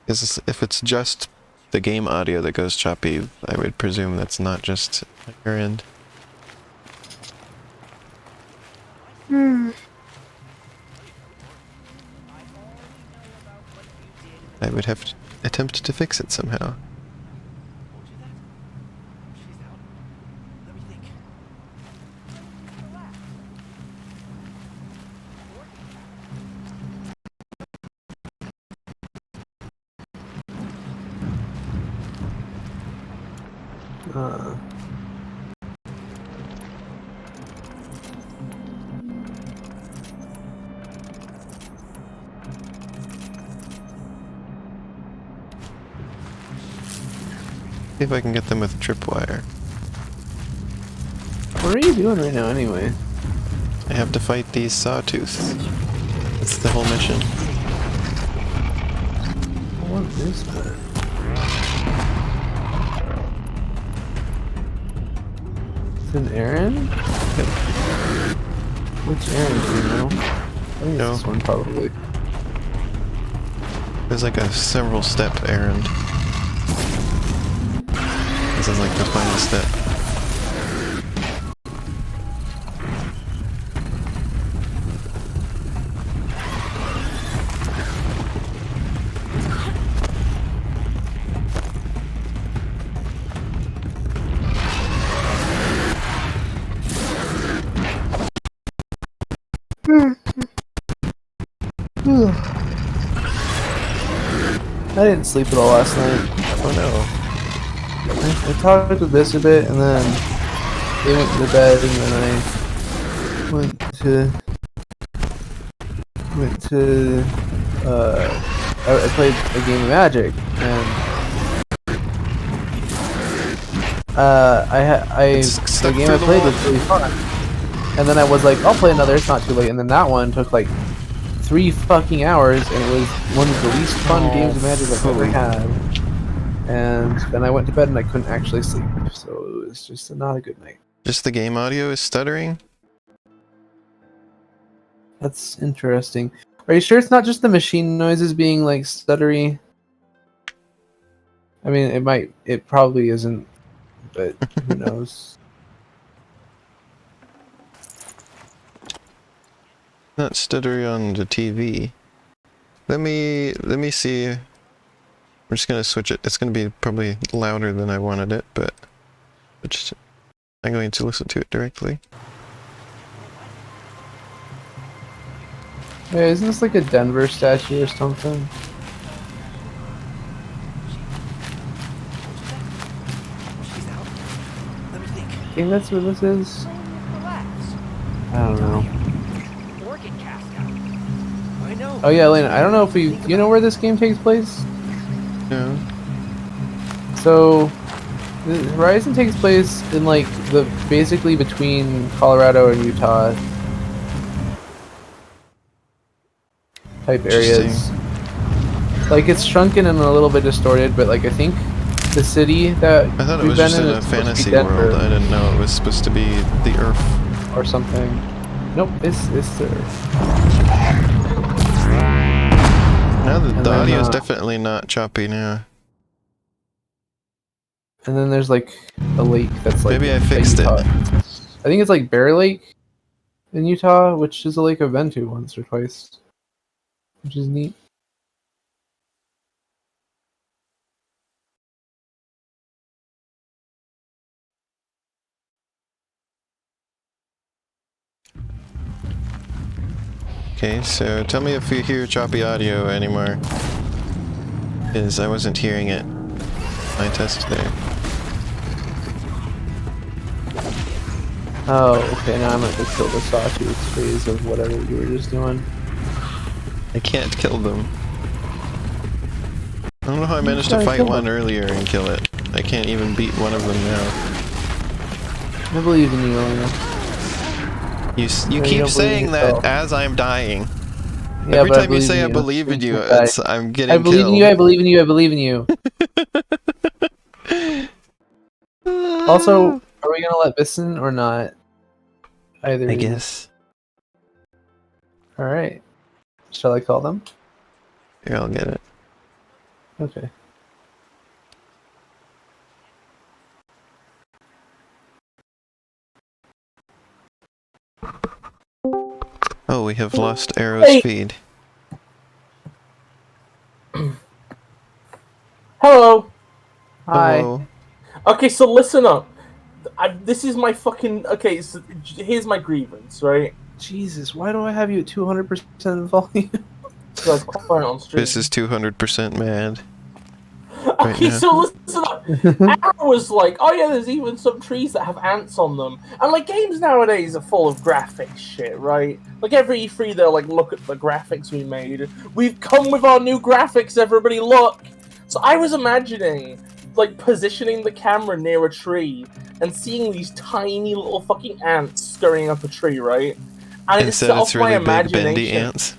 Because if it's just the game audio that goes choppy, I would presume that's not just your end. I would have to attempt to fix it somehow. See if I can get them with tripwire. What are you doing right now, anyway? I have to fight these sawtooths. That's the whole mission. What is that? It's an errand? Yep. Which errand do you know? I think it's this one, probably. There's like a several step errand. This is like the final step. I didn't sleep at all last night. Oh no. I talked with this a bit, and then they went to bed, and then I played a game of Magic, and the game I played was really fun, and then I was like, I'll play another, it's not too late, and then that one took like 3 fucking hours, and it was one of the least fun games of Magic I've ever had. And then I went to bed and I couldn't actually sleep, so it was just not a good night. Just the game audio is stuttering? That's interesting. Are you sure it's not just the machine noises being like stuttery? I mean, it probably isn't, but who knows? Not stuttery on the TV. Let me see. We're just gonna switch it. It's gonna be probably louder than I wanted it, but I'm going to listen to it directly. Yeah, isn't this like a Denver statue or something? I think that's what this is. I don't know. Oh yeah, Elena, I don't know if you know where this game takes place? No. So, Horizon takes place in like basically between Colorado and Utah type areas. Like it's shrunken and a little bit distorted, but like I think the city that I thought it we've was been just in in a is supposed to be fantasy Denver world. I didn't know it was supposed to be the Earth or something. Nope, it's the Earth. Now the And audio is then, definitely not choppy now. And then there's like a lake that's like Maybe I fixed it. I think it's like Bear Lake in Utah, which is a lake I've been to once or twice, which is neat. Okay, so tell me if you hear choppy audio anymore. Because I wasn't hearing it. My test there. Oh, okay, now I'm gonna go kill the sawtooth phase of whatever you were just doing. I can't kill them. I don't know how I managed to fight one earlier and kill it. I can't even beat one of them now. I believe in you, Elena. You keep saying that as I'm dying. Yeah, Every but time you say I believe in you, I'm getting I believe killed. in you, I believe in you, I believe in you. Also, are we gonna let Bisson or not? Either. I guess. Alright. Shall I call them? Here, I'll get it. Okay. Oh, we have lost Arrow's feed. Hello. Hi. Hello. Okay, so listen up. This is my fucking... Okay, so here's my grievance, right? Jesus, why do I have you at 200% volume? So I was quiet on stream. This is 200% mad. Okay, so listen up. Arrow was like, oh yeah, there's even some trees that have ants on them. And like, games nowadays are full of graphics shit, right? Like every E3 they'll like, look at the graphics we made. We've come with our new graphics, everybody look! So I was imagining, like, positioning the camera near a tree and seeing these tiny little fucking ants scurrying up a tree, right? And Instead it's really big bendy ants.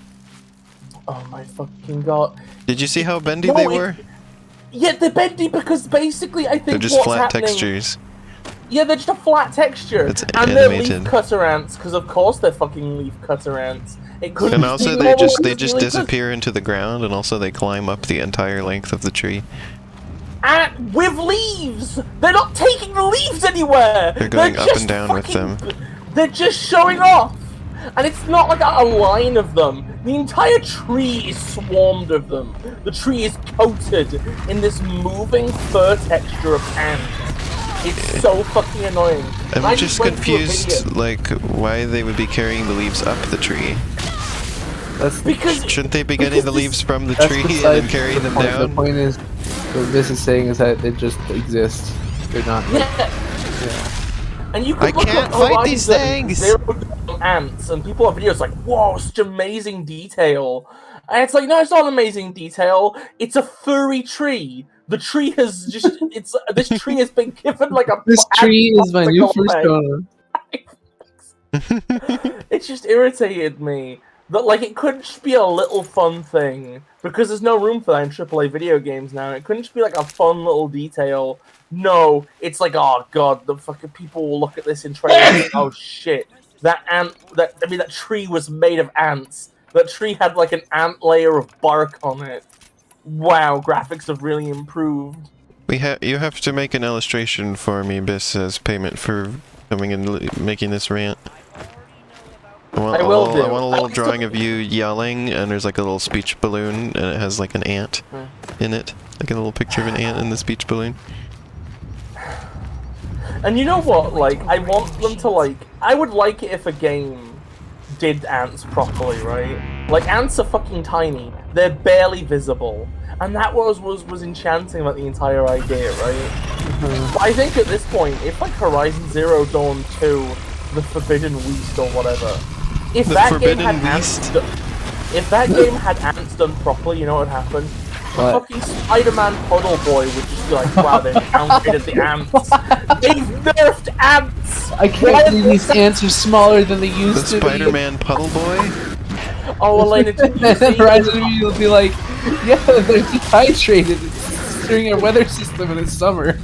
Oh my fucking god. Did you see how bendy they were? Yeah, they're bendy because basically I think they're just what's flat happening... textures. Yeah, they're just a flat texture. It's and animated. they're leaf cutter ants, because of course they're fucking leaf cutter ants. It couldn't And also be they just disappear into the ground, and also they climb up the entire length of the tree. And with leaves! They're not taking the leaves anywhere! They're going up and down with them. They're just showing off! And it's not like a line of them. The entire tree is swarmed of them. The tree is coated in this moving fur texture of ants. It's so fucking annoying. I'm just confused, like, why they would be carrying the leaves up the tree. Shouldn't they be getting the leaves from the tree and then carrying them down? The point is, what this is saying is that they just exist. They're not. Yeah. And you can I can't fight these things! Zero Dawn ants, and people have videos like, whoa, such amazing detail. And it's like, no, it's not an amazing detail. It's a furry tree. The tree has just, this tree has been given like a... This tree is my new persona. It just irritated me. That, like, it couldn't just be a little fun thing. Because there's no room for that in AAA video games now. It couldn't just be like a fun little detail. No, it's like, oh god, the fucking people will look at this in trailers and oh shit. That tree was made of ants. That tree had like an ant layer of bark on it. Wow, graphics have really improved. You have to make an illustration for me, Biss, as payment for coming and making this rant. I want a little drawing of you yelling, and there's like a little speech balloon, and it has like an ant in it. Like a little picture of an ant in the speech balloon. And you know what, like, I want them to, like... I would like it if a game did ants properly, right? Like, ants are fucking tiny. They're barely visible. And that was enchanting about the entire idea, right? But I think at this point, if, like, Horizon Zero Dawn 2, The Forbidden West or whatever... If that game had ants done properly, you know what would happen? The fucking Spider-Man Puddle Boy would just be like, wow, they've downgraded the ants. They've nerfed ants! I can't believe these ants are smaller than they used to be. The Spider-Man Puddle Boy? Oh, Elena, did you see? Horizon will be like, yeah, they're dehydrated. It's during our weather system and it's summer.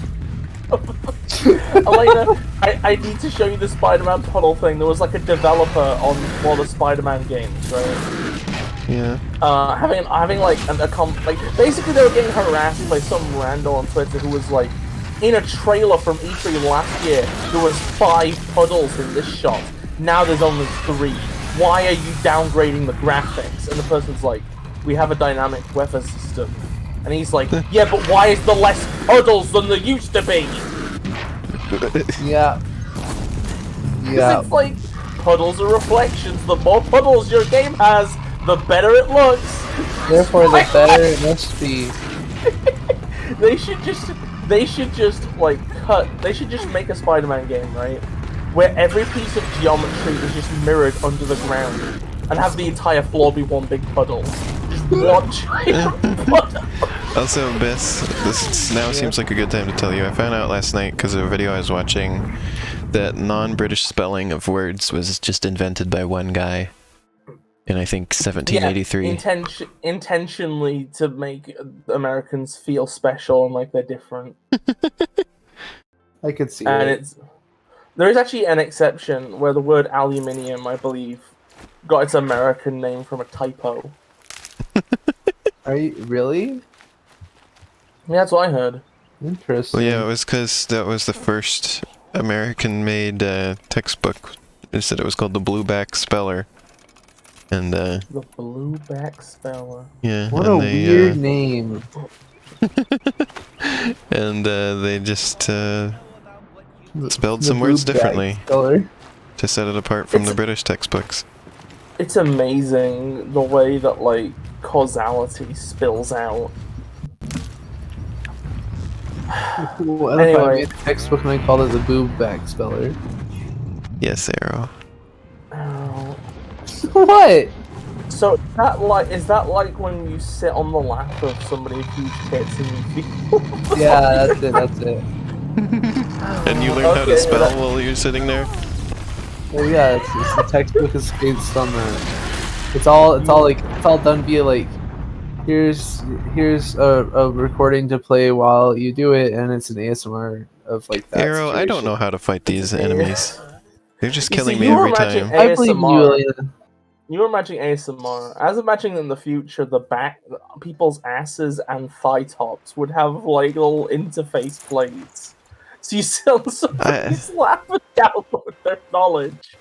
Elena, I need to show you the Spider-Man Puddle thing. There was like a developer on one of the Spider-Man games, right? Yeah. Having like basically they were getting harassed by some rando on Twitter who was like, in a trailer from E3 last year, there was 5 puddles in this shot. Now there's only 3. Why are you downgrading the graphics? And the person's like, we have a dynamic weather system. And he's like, yeah, but why is there less puddles than there used to be? Yeah. Because it's like, puddles are reflections. The more puddles your game has, the better it looks. Therefore, the better it must be. They should just like they should just make a Spider-Man game, right? Where every piece of geometry is just mirrored under the ground, and have the entire floor be one big puddle. Just one giant puddle. Also, Biss, this now seems like a good time to tell you. I found out last night because of a video I was watching that non-British spelling of words was just invented by one guy in, I think, 1783. Yeah, intentionally to make Americans feel special and like they're different. I could see and there is actually an exception where the word aluminium, I believe, got its American name from a typo. Are you really? Yeah, that's what I heard. Interesting. Well, yeah, it was because that was the first American-made textbook. It said it was called the Blueback Speller. And, the Blueback Speller. Yeah. What a weird name. And they just spelled some words differently to set it apart from the British textbooks. It's amazing the way that, like, causality spills out. What if I made a textbook and I called it the Boob-back Speller? Yes, Arrow. Oh. What? So is that like when you sit on the lap of somebody who's hits and you feel? Yeah, that's it. And you learn how to spell while you're sitting there? Well, yeah, it's the textbook is based on that. It's all done via like, here's a recording to play while you do it, and it's an ASMR of like that. Arrow, I don't know how to fight these enemies. They're just killing me you every imagine time. I believe you, Elena. You were imagining ASMR. I was imagining in the future people's asses and thigh tops would have like little interface plates. So you sit on somebody's lap and download their knowledge.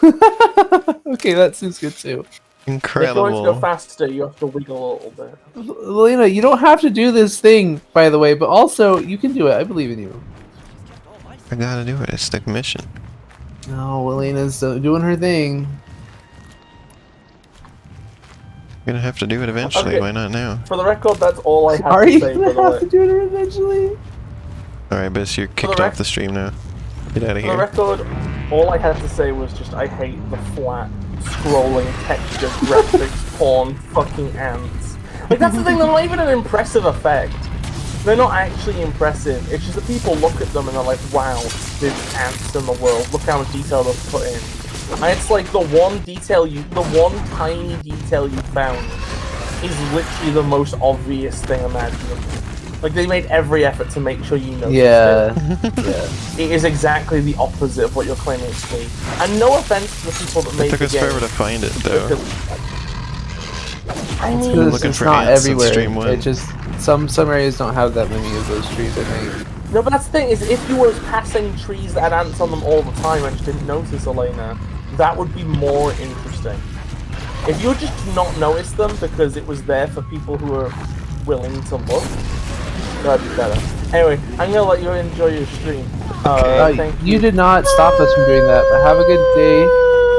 Okay, that seems good too. Incredible. If you want to go faster, you have to wiggle a little bit. Elena, you don't have to do this thing, by the way, but also, you can do it. I believe in you. I gotta do it. It's the mission. No, Elena's doing her thing. You're gonna have to do it eventually. Okay. Why not now? For the record, that's all I have Are to you say. gonna have to do it eventually? Alright, Biss, you're kicked off the stream now. Get out of For the here. record, all I had to say was just I hate the flat, scrolling, textured, graphics, porn, fucking ants. Like, that's the thing, they're not even an impressive effect. They're not actually impressive. It's just that people look at them and they're like, wow, there's ants in the world. Look how much detail they've put in. And it's like the one tiny detail you found is literally the most obvious thing imaginable. Like, they made every effort to make sure you noticed it. Yeah. It is exactly the opposite of what you're claiming it to be. And no offense to the people that made It took the us game. forever to find it, though. I mean, looking it's for not ants in everywhere. stream one. It just some areas don't have that many of those trees, I think. no, but that's the thing, is if you were passing trees that had ants on them all the time and just didn't notice, Elena, that would be more interesting. If you just not notice them because it was there for people who are willing to look, that'd be better. Anyway, I'm gonna let you enjoy your stream. Thank you. You did not stop us from doing that, but have a good day.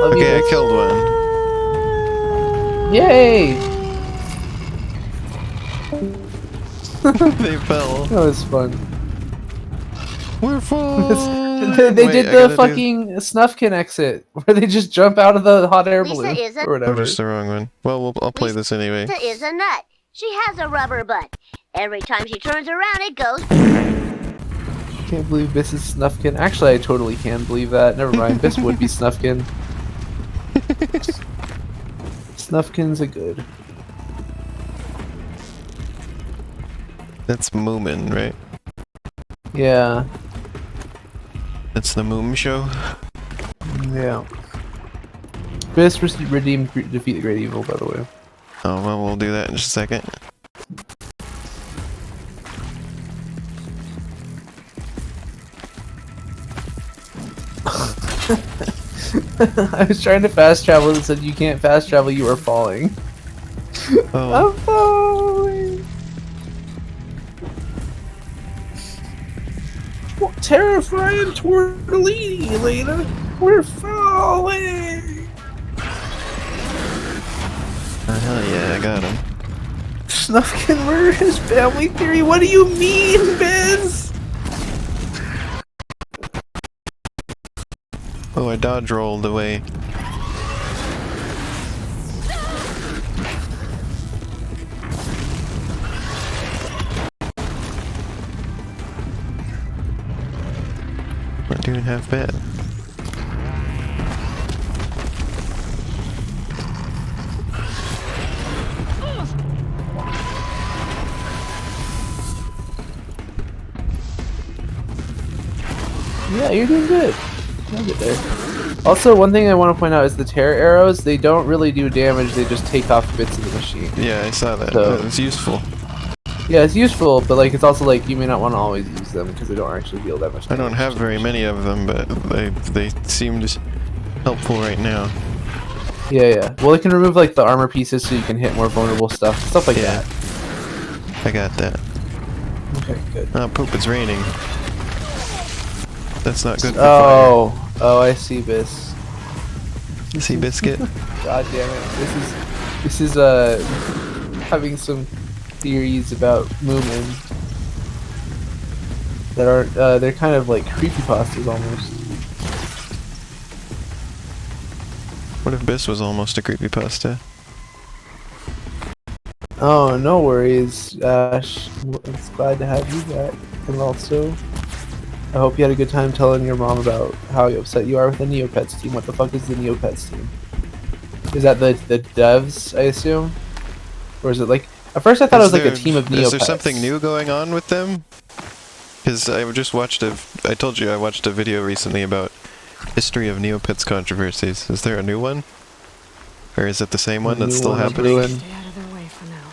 Love you. Okay, I Biss. killed one. Yay! They fell. That was fun. We're full. they did the fucking Snufkin exit, where they just jump out of the hot air balloon or Oh, whatever. just the wrong one. Well, I'll play this anyway. Lisa is a nut. She has a rubber butt. Every time she turns around, it goes. Can't believe Biss is Snufkin. Actually, I totally can believe that. Never mind. Biss would be Snufkin. Snufkins are good. That's Moomin, right? Yeah. That's the Moom show. Yeah. Biss redeemed Defeat the Great Evil, by the way. Oh, well, we'll do that in just a second. I was trying to fast travel and said you can't fast travel, you are falling. Oh. I'm falling. What terrifying tortellini, Elena. We're falling! Hell yeah, I got him. Snuff can murder his family theory? What do you mean, Biz? Oh, I dodge rolled away. Not doing half bad. Yeah, you're doing good. I'll get there. Also, one thing I want to point out is the tear arrows, they don't really do damage, they just take off bits of the machine. Yeah, I saw that. So, It's useful. Yeah, it's useful, but like it's also like you may not want to always use them because they don't actually deal that much damage. I don't have very many of them, but they seemed helpful right now. Yeah, yeah. Well, it can remove like the armor pieces so you can hit more vulnerable stuff like that. I got that. Okay, good. Oh, poop, it's raining. That's not good for fire. Oh, I see, Bis. See, Biscuit? God damn it. This is having some theories about Moomin that are they're kind of like creepypastas almost. What if Bis was almost a creepypasta? Oh, no worries, Ash. It's glad to have you back. And also, I hope you had a good time telling your mom about how upset you are with the Neopets team. What the fuck is the Neopets team? Is that the devs, I assume? Or is it like... At first I thought it was like a team of Neopets. Is there something new going on with them? Because I just watched I told you I watched a video recently about history of Neopets controversies. Is there a new one? Or is it the same one that's still happening? Stay out of their way for now.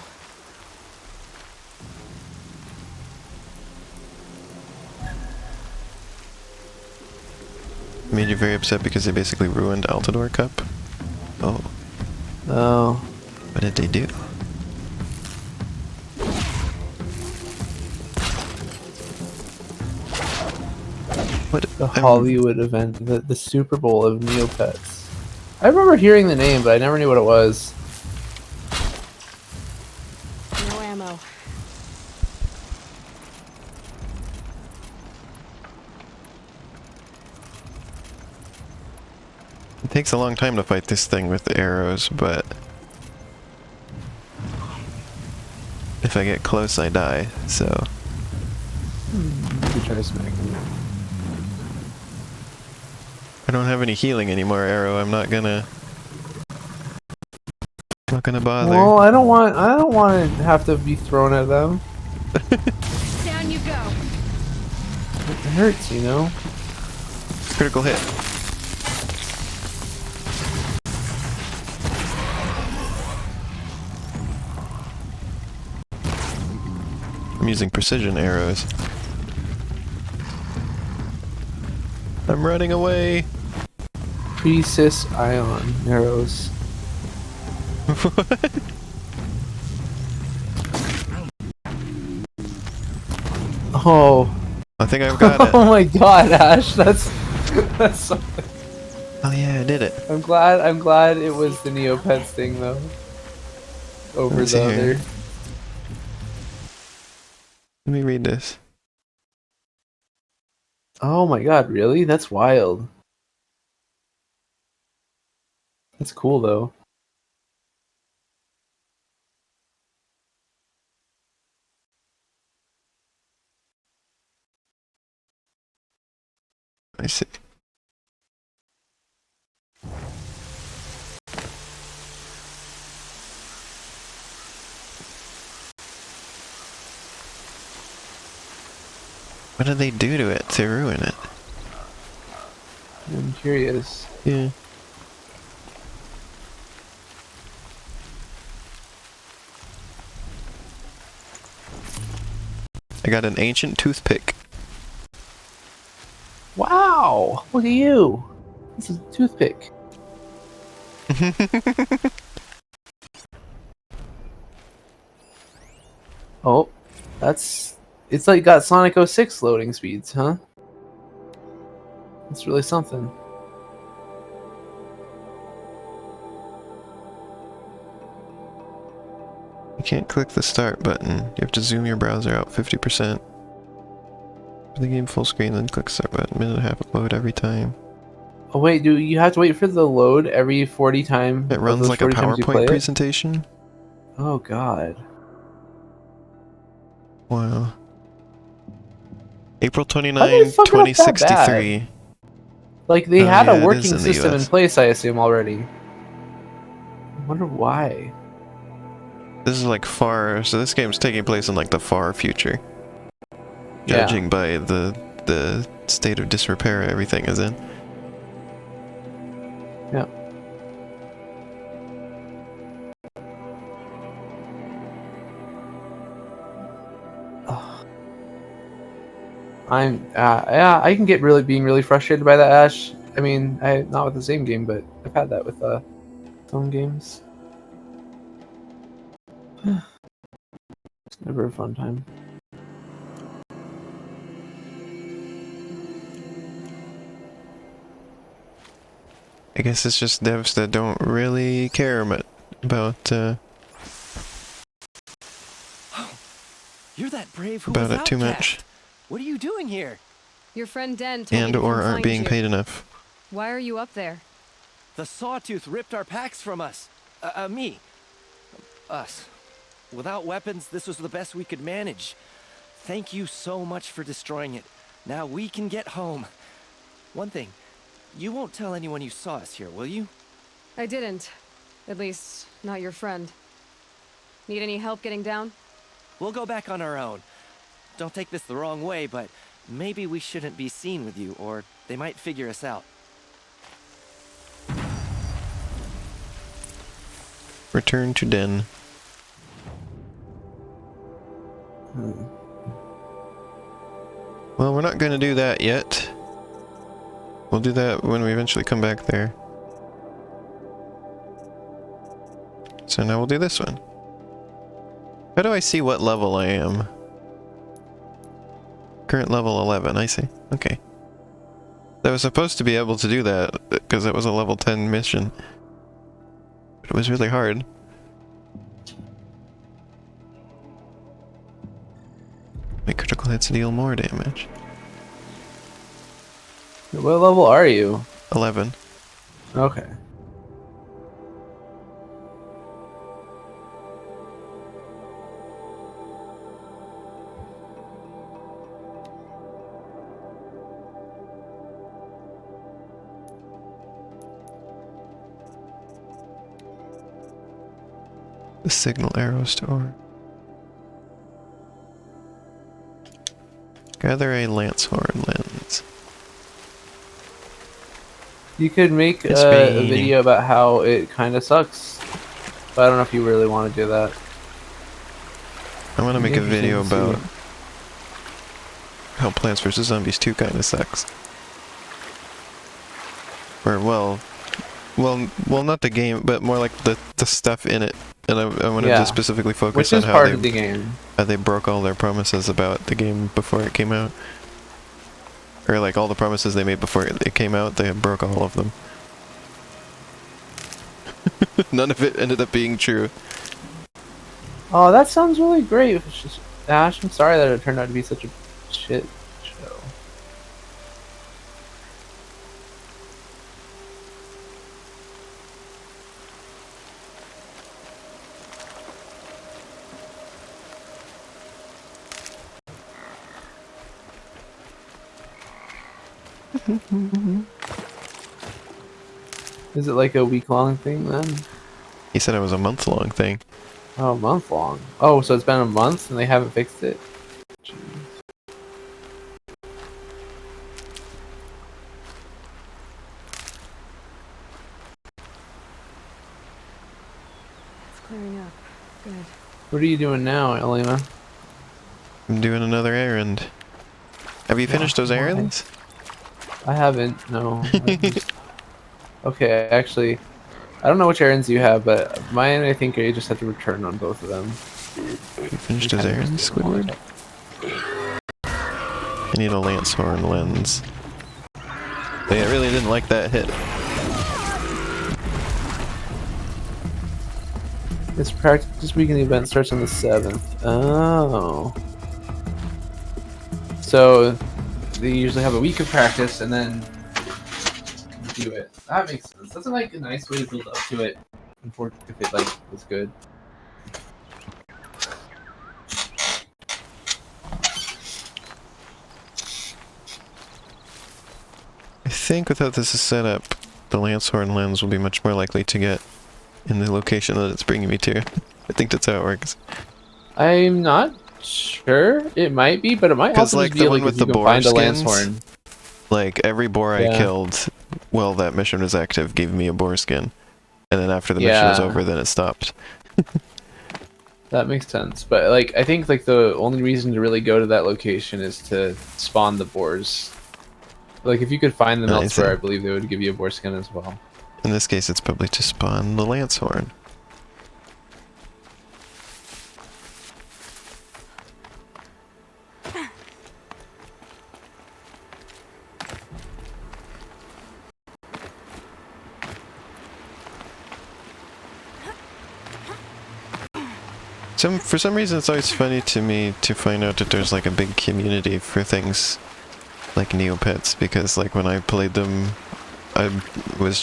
Made you very upset because they basically ruined Altador Cup? Oh. Oh. What did they do? What? The Hollywood event, the Super Bowl of Neopets. I remember hearing the name, but I never knew what it was. No ammo. It takes a long time to fight this thing with the arrows, but if I get close, I die, so... You could try smacking it. I don't have any healing anymore, Arrow. I'm not gonna bother. Well, I don't want to have to be thrown at them. Down you go. It hurts, you know. Critical hit. I'm using precision arrows. I'm running away. Pre-cis ion arrows. What? Oh. I think I've got it. Oh my god, Ash, that's something. Oh yeah, I did it. I'm glad it was the Neopets thing though. Over Let's the see here. other. Let me read this. Oh my god, really? That's wild. That's cool though. I see. What did they do to it to ruin it? I'm curious. Yeah. I got an ancient toothpick. Wow! Look at you! This is a toothpick. Oh, it's like got Sonic 06 loading speeds, huh? That's really something. can't click the start button. You have to zoom your browser out 50%. For the game full screen, then click start button. Minute and a half of load every time. Oh wait, do you have to wait for the load every 40 times? It runs like a PowerPoint presentation. Oh god. Wow. April 29, 2063. Like, they had a it working is in the system in US. place, I assume, already. I wonder why. This is like far, so this game's taking place in like the far future. Yeah. Judging by the state of disrepair everything is in. Yeah. Yeah, I can get being really frustrated by that, Ash. I mean, not with the same game, but I've had that with some games. It's never a fun time. I guess it's just devs that don't really care about You're that brave who about was it too outcast. much, What are you doing here? Your friend Den told me and to or come aren't find being you. paid enough. Why are you up there? The Sawtooth ripped our packs from us. Me. Us. Without weapons, this was the best we could manage. Thank you so much for destroying it. Now we can get home. One thing, you won't tell anyone you saw us here, will you? I didn't. At least, not your friend. Need any help getting down? We'll go back on our own. Don't take this the wrong way, but maybe we shouldn't be seen with you, or they might figure us out. Return to Den. Well, we're not going to do that yet. We'll do that when we eventually come back there. So now we'll do this one. How do I see what level I am? Current level 11, I see. Okay. I was supposed to be able to do that, because it was a level 10 mission. But it was really hard. Make critical hits deal more damage. What level are you? 11. Okay. The signal arrow store. Gather a lance horn lens. You could make It's a raining. video about how it kind of sucks, but I don't know if you really want to do that. I want to make a Interesting video to see. about how Plants vs. Zombies 2 kind of sucks. Or, well, not the game, but more like the stuff in it. And I wanted Yeah. to specifically focus Which on is how part of the game. how they broke all their promises about the game before it came out. Or like all the promises they made before it came out, they broke all of them. None of it ended up being true. Oh, that sounds really great. It's just, Ash, I'm sorry that it turned out to be such a shit show. Is it like a week-long thing then? He said it was a month-long thing. Oh, a month long. Oh, so it's been a month and they haven't fixed it? Jeez. It's clearing up. Good. What are you doing now, Elena? I'm doing another errand. Have you finished those why? errands? I haven't, no. Okay, actually, I don't know which errands you have, but mine, I think you just have to return on both of them. You finished his errands, Squidward? I need a lance horn lens. But yeah, I really didn't like that hit. This practice weekend event starts on the 7th. Oh. So they usually have a week of practice and then do it. That makes sense. That's like a nice way to build up to it. If it like was good. I think without this set up, the Lancehorn lens will be much more likely to get in the location that it's bringing me to. I think that's how it works. I'm not sure. It might be, but it might also like just be the like one with if you the can boar find a skins, Lancehorn. like every boar I killed while that mission was active gave me a boar skin. And then after the mission was over, then it stopped. That makes sense. But like I think like the only reason to really go to that location is to spawn the boars. Like if you could find them elsewhere, I believe they would give you a boar skin as well. In this case, it's probably to spawn the Lancehorn. For some reason, it's always funny to me to find out that there's like a big community for things like Neopets, because like when I played them, I was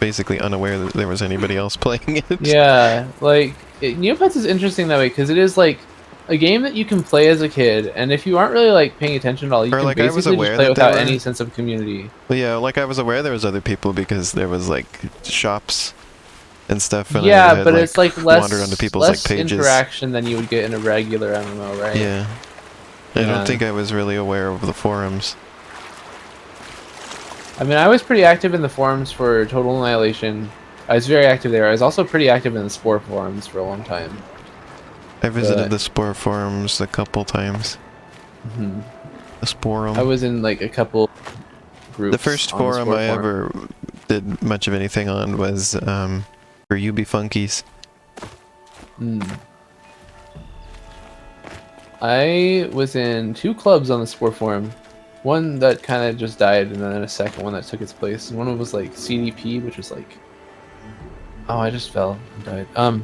basically unaware that there was anybody else playing it. Yeah, like Neopets is interesting that way because it is like a game that you can play as a kid, and if you aren't really like paying attention at all, you can like, basically just play without any sense of community. Yeah, like I was aware there was other people because there was like shops and stuff. And yeah, I had, but it's like less onto people's like pages. interaction than you would get in a regular MMO, right? Yeah. I don't think I was really aware of the forums. I mean, I was pretty active in the forums for Total Annihilation. I was very active there. I was also pretty active in the Spore forums for a long time. I visited the Spore forums a couple times. Mm-hmm. The Sporum. I was in like a couple groups. The first forum I ever did much of anything on was for UB Funkies. I was in 2 clubs on the Spore forum. One that kind of just died, and then a second one that took its place. And one was like CDP, which was like, oh, I just fell and died.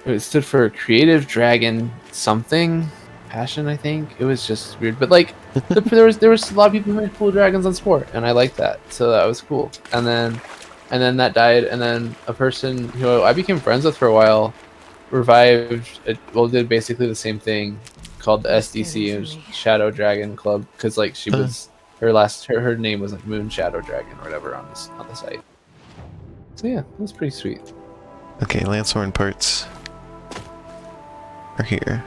It stood for Creative Dragon something Passion, I think. It was just weird, but like there was a lot of people who made cool dragons on Spore, and I liked that, so that was cool. And then that died, and then a person who I became friends with for a while revived. Did basically the same thing, called the SDC. It was Shadow Dragon Club, because like she was her name was like Moon Shadow Dragon or whatever on the site. So yeah, it was pretty sweet. Okay, Lancehorn parts are here.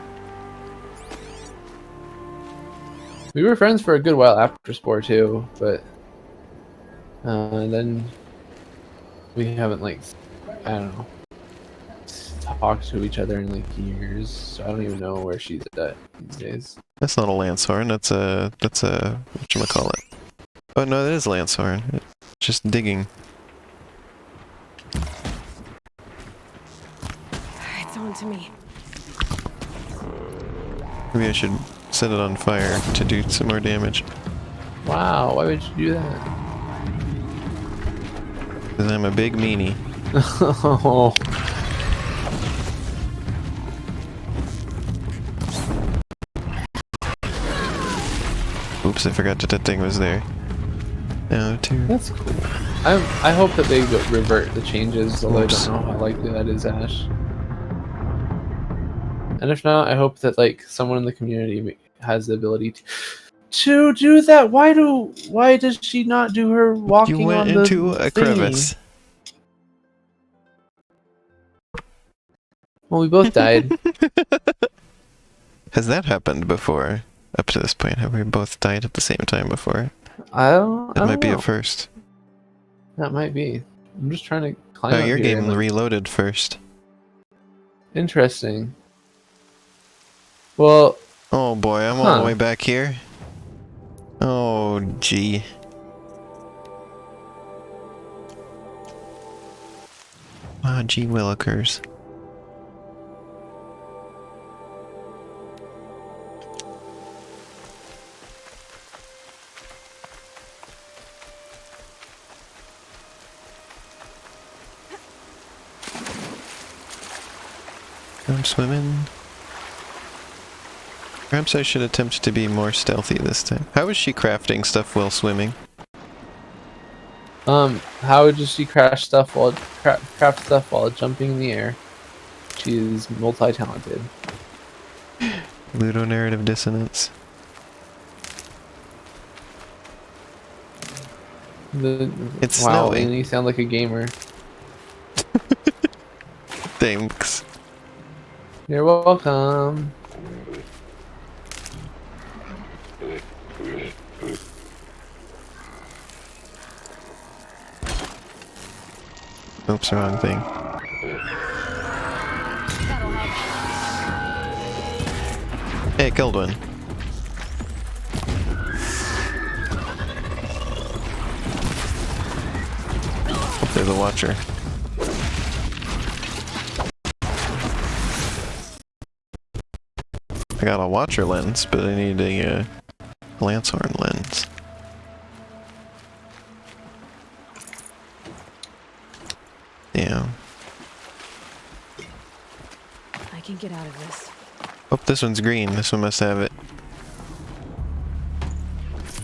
We were friends for a good while after Spore too, but then we haven't like, I don't know, talked to each other in like years. So I don't even know where she's at these days. That's not a Lancehorn. That's a whatchamacallit. Oh no, that is Lancehorn. It's just digging. It's on to me. Maybe I should set it on fire to do some more damage. Wow, why would you do that? Because I'm a big meanie. Oh. Oops, I forgot that thing was there. No, too. That's cool. I hope that they revert the changes, although I don't know how likely that is, Ash. And if not, I hope that like someone in the community has the ability to do that. Why does she not do her walking you went on into the a crevice. Well, we both died. Has that happened before? Up to this point, have we both died at the same time before? It might be a first. That might be. I'm just trying to climb up your here game reloaded first. Interesting. Well... Oh boy, I'm all the way back here. Oh, gee. Ah, gee willikers. I'm swimming. Perhaps I should attempt to be more stealthy this time. How is she crafting stuff while swimming? How does she craft stuff while jumping in the air? She's multi-talented. Ludonarrative dissonance. It's wow, snowing. And you sound like a gamer. Thanks. You're welcome. Oops, wrong thing. Hey, killed one. Hope there's a watcher. I got a watcher lens, but I need a Lancehorn lens. Damn. I can get out of this. Oh, this one's green. This one must have it.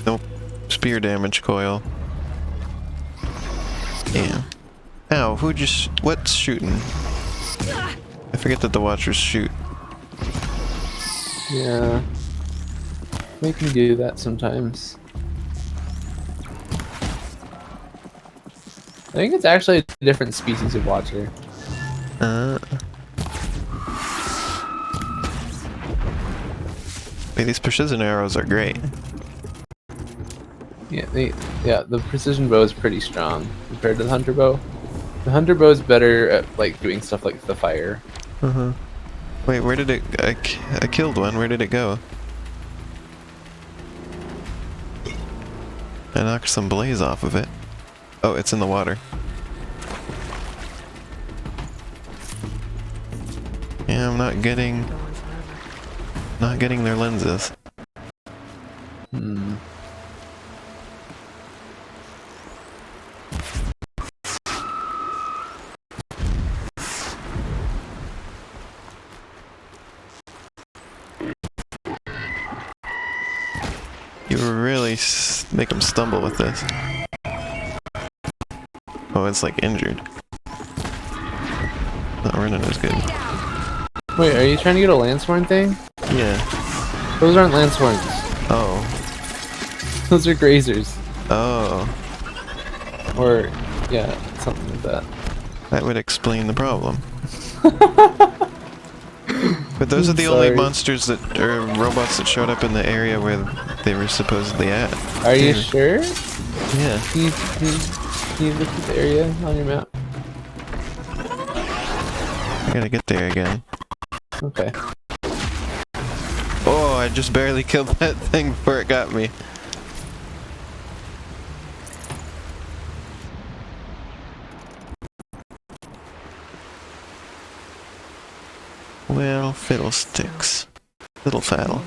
Nope. Spear damage coil. Damn. Ow, who just... what's shooting? I forget that the watchers shoot. Yeah. We can do that sometimes. I think it's actually a different species of watcher. Wait, these precision arrows are great. Yeah, the precision bow is pretty strong compared to the hunter bow. The hunter bow is better at like doing stuff like the fire. Wait, where did it... I killed one. Where did it go? I knocked some blaze off of it. Oh, it's in the water. Yeah, I'm not getting their lenses. You really make them stumble with this. Oh, it's like injured. Not running as good. Wait, are you trying to get a Lancehorn thing? Yeah. Those aren't Lancehorns. Oh. Those are grazers. Oh. Or, yeah, something like that. That would explain the problem. But those are the only monsters that are robots that showed up in the area where they were supposedly at. Are you sure? Yeah. Can you look at the area on your map? I gotta get there again. Okay. Oh, I just barely killed that thing before it got me. Well, fiddlesticks. Little faddle.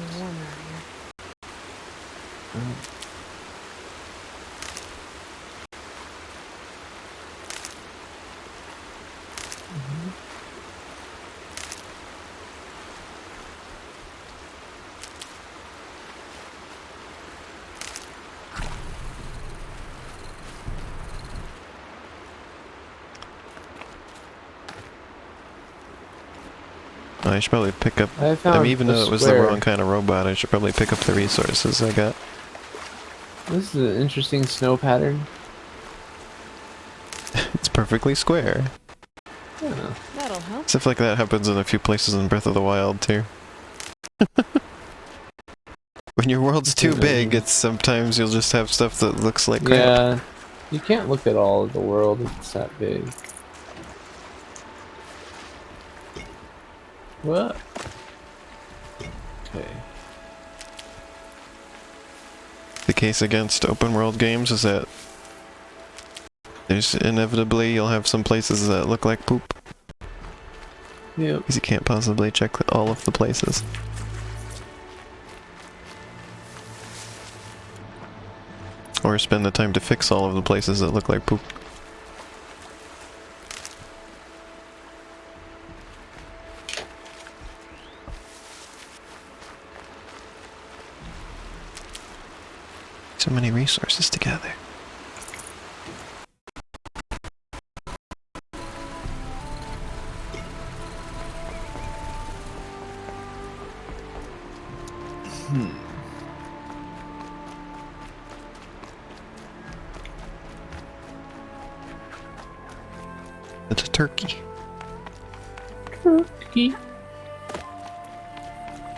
I should probably pick up... I mean, even though it was the wrong kind of robot, I should probably pick up the resources I got. This is an interesting snow pattern. It's perfectly square. Yeah. That'll help. Stuff like that happens in a few places in Breath of the Wild, too. When your world's too big, it's sometimes you'll just have stuff that looks like crap. Yeah. You can't look at all of the world if it's that big. What? Okay. The case against open world games is that there's inevitably you'll have some places that look like poop. Yep. Because you can't possibly check all of the places. Or spend the time to fix all of the places that look like poop. so many resources together. It's a turkey. Turkey.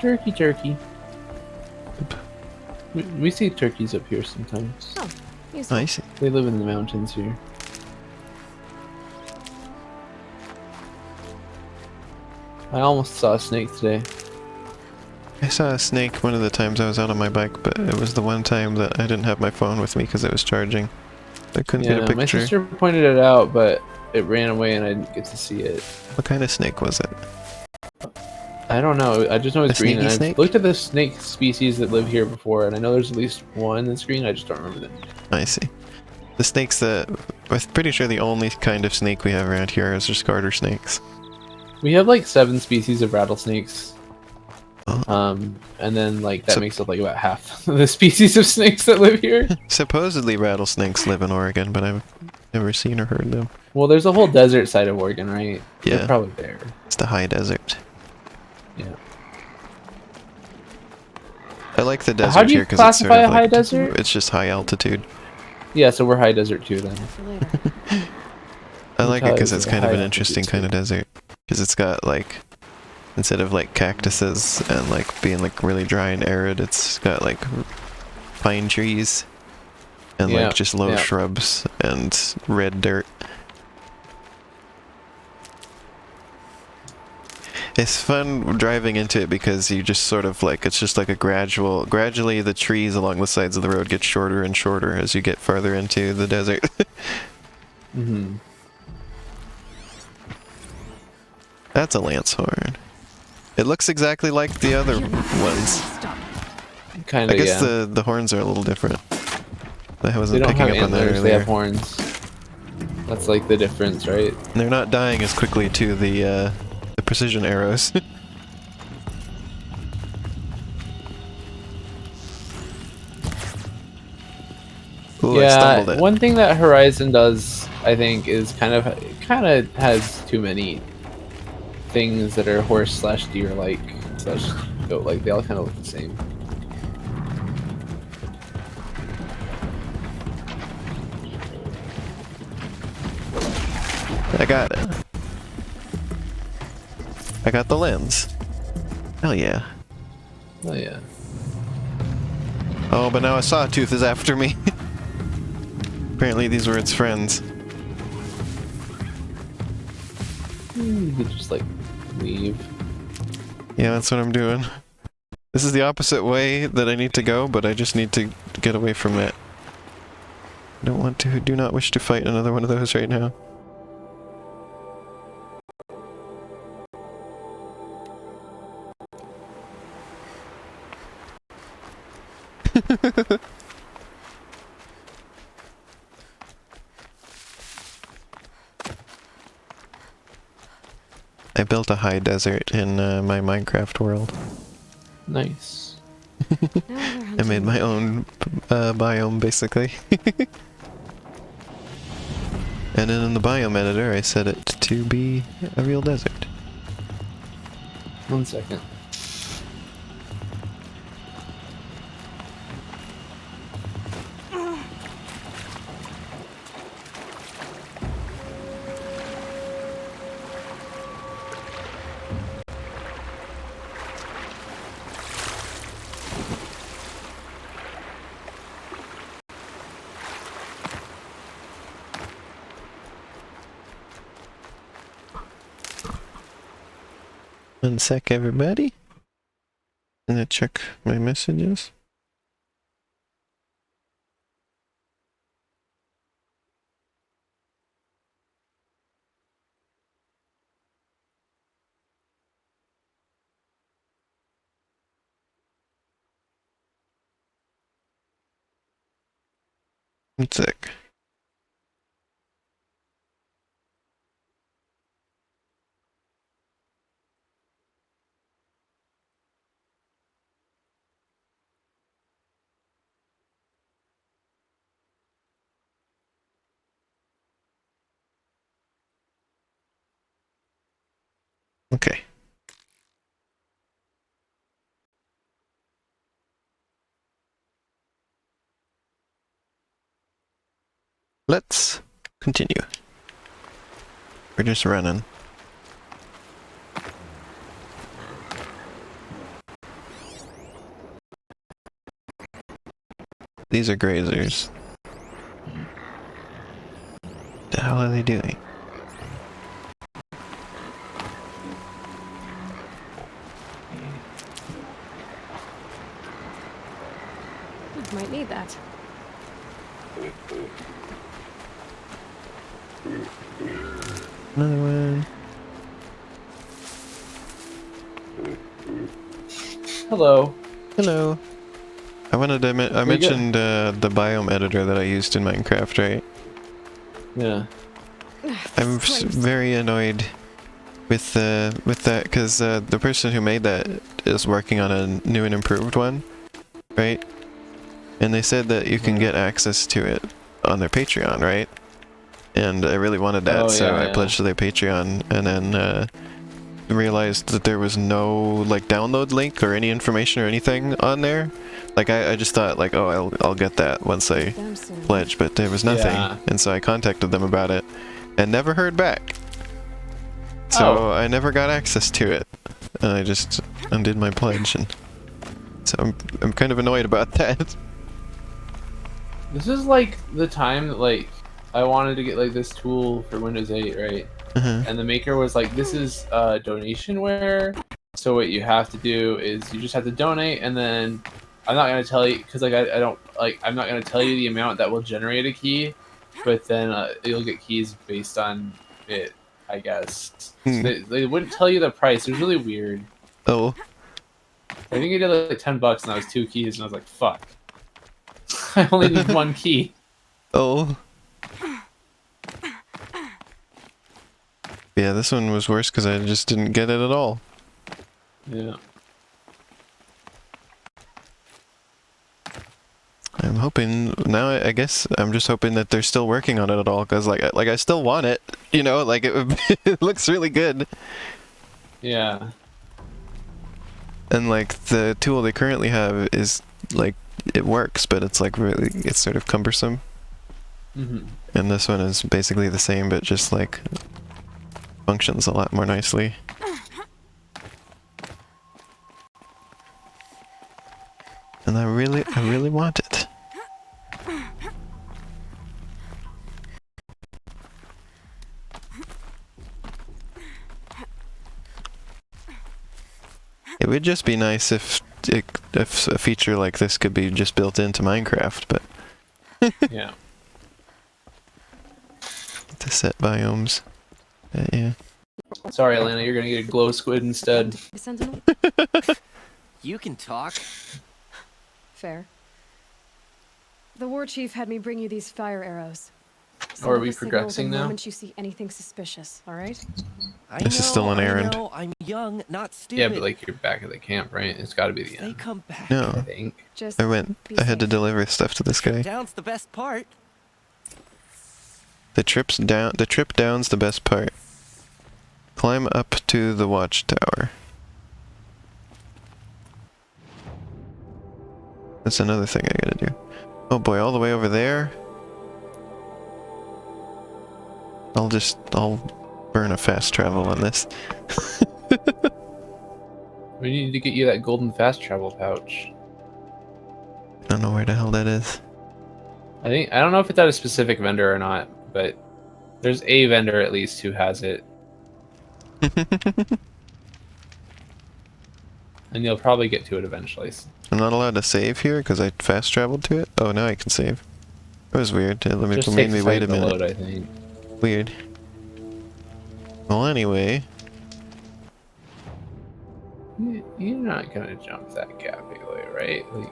Turkey, turkey. We see turkeys up here sometimes. Oh, I see. They live in the mountains here. I almost saw a snake today. I saw a snake one of the times I was out on my bike, but it was the one time that I didn't have my phone with me because it was charging. I couldn't get a picture. My sister pointed it out, but it ran away and I didn't get to see it. What kind of snake was it? I don't know. I just know it's green. And snake? I've looked at the snake species that live here before, and I know there's at least one that's green. I just don't remember the name. I see. The snakes that... I'm pretty sure the only kind of snake we have around here is just garter snakes. We have like 7 species of rattlesnakes. And then like that makes up like about half the species of snakes that live here. Supposedly rattlesnakes live in Oregon, but I've never seen or heard them. Well, there's a whole desert side of Oregon, right? Yeah. They're probably there. It's the high desert. Yeah. I like the desert How do you here because it's sort classify of a high like, desert? it's just high altitude. Yeah, so we're high desert too then. I like it because Because it's of kind of high an interesting altitude kind of desert. Because it's got like, instead of like cactuses and like being like really dry and arid, it's got like pine trees and like just low shrubs and red dirt. It's fun driving into it because you just sort of like, it's just like a gradually the trees along the sides of the road get shorter and shorter as you get farther into the desert. Mm-hmm. That's a lance horn. It looks exactly like the other ones. Kinda, I guess yeah. the horns are a little different. I wasn't They don't picking have up on that antlers, they earlier. have horns. That's like the difference, right? They're not dying as quickly to the precision arrows. Ooh, I stumbled it. One thing that Horizon does, I think, is kind of has too many things that are horse slash deer like slash goat like. They all kind of look the same. I got it. I got the lens. Hell yeah. Oh yeah. Oh, but now a sawtooth is after me. Apparently these were its friends. You could just like leave. Yeah, that's what I'm doing. This is the opposite way that I need to go, but I just need to get away from it. Do not wish to fight another one of those right now. I built a high desert in my Minecraft world. Nice. I made my own biome, basically. And then in the biome editor, I set it to be a real desert. 1 second. One sec, everybody. I'm gonna check my messages. One sec. Okay. Let's continue. We're just running. These are grazers. What the hell are they doing? Might need that. Another one. Hello. Hello. I wanted to I mentioned the biome editor that I used in Minecraft, right? Yeah. I'm very annoyed with that because the person who made that is working on a new and improved one, right? And they said that you can get access to it on their Patreon, right? And I really wanted that, so I pledged to their Patreon, and then realized that there was no like download link or any information or anything on there. Like I just thought like, oh, I'll get that once I pledge, but there was nothing, and so I contacted them about it, and never heard back. So I never got access to it, and I just undid my pledge, and so I'm kind of annoyed about that. This is like the time that like I wanted to get like this tool for Windows 8, right? And the maker was like, this is donationware, so what you have to do is you just have to donate, and then I'm not gonna tell you because like I don't like I'm not gonna tell you the amount that will generate a key, but then you'll get keys based on it, I guess. So they wouldn't tell you the price. It was really weird. Oh. I think it did like $10, and that was 2 keys, and I was like, fuck. I only need 1 key. Oh. Yeah, this one was worse because I just didn't get it at all. Yeah. I'm hoping now. I guess I'm just hoping that they're still working on it at all, because like I still want it. You know, like it looks really good. Yeah. And like the tool they currently have is like it works, but it's like really it's sort of cumbersome. And this one is basically the same, but just like functions a lot more nicely. And I really want it. It would just be nice if a feature like this could be just built into Minecraft, but yeah. To set biomes. Yeah. Sorry, Elena, you're gonna get a glow squid instead. You can talk. Fair. The war chief had me bring you these fire arrows. Or are we progressing now? The moment you see anything suspicious, all right? This is still an errand. I know, I'm young, not stupid. Yeah, but like you're back at the camp, right? It's got to be the end. They come back. No. I think. I had to deliver stuff to this guy. Down's the best part. The trip down's the best part. Climb up to the watchtower. That's another thing I gotta do. Oh boy, all the way over there? I'll burn a fast travel on this. We need to get you that golden fast travel pouch. I don't know where the hell that is. I don't know if it's at a specific vendor or not, but there's a vendor at least who has it. And you'll probably get to it eventually. I'm not allowed to save here because I fast traveled to it? Oh, now I can save. That was weird. It made me wait a minute. Load, I think. Weird. Well, anyway. You're not gonna jump that gap, anyway, right? Like,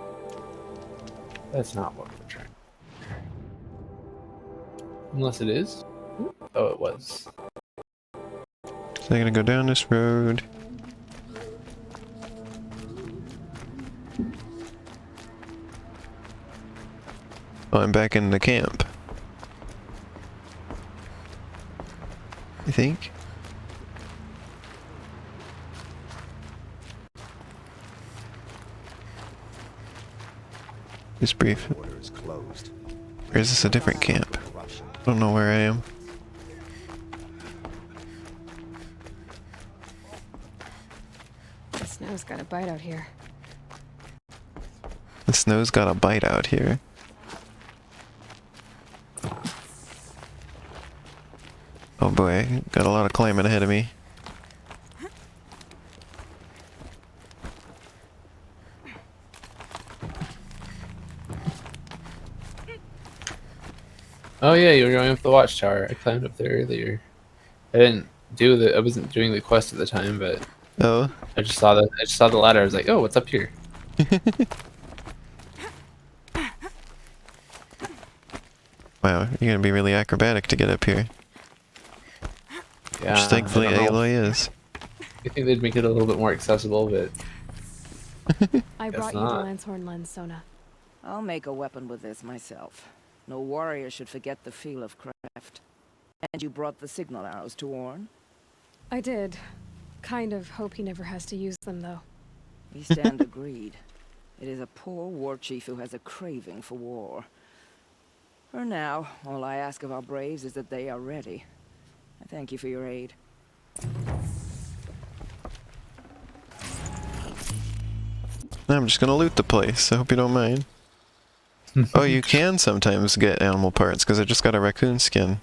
that's not what we're trying. Unless it is. Oh, it was. So I'm gonna go down this road. Oh, I'm back in the camp. I think. Just brief. Or is this a different camp? I don't know where I am. The snow's got a bite out here. The snow's got a bite out here. Oh boy, got a lot of climbing ahead of me. Oh yeah, you were going up the watchtower. I climbed up there earlier. I wasn't doing the quest at the time, but oh, I just saw the ladder. I was like, oh, what's up here? Wow, you're gonna be really acrobatic to get up here. Yeah, which thankfully I don't know. Aloy is. I think they'd make it a little bit more accessible, but I guess brought you the not. Lancehorn lens, Sona. I'll make a weapon with this myself. No warrior should forget the feel of craft. And you brought the signal arrows to Orn? I did. Kind of hope he never has to use them, though. We stand agreed. It is a poor war chief who has a craving for war. For now, all I ask of our braves is that they are ready. I thank you for your aid. I'm just gonna loot the place. I hope you don't mind. Oh, you can sometimes get animal parts, because I just got a raccoon skin.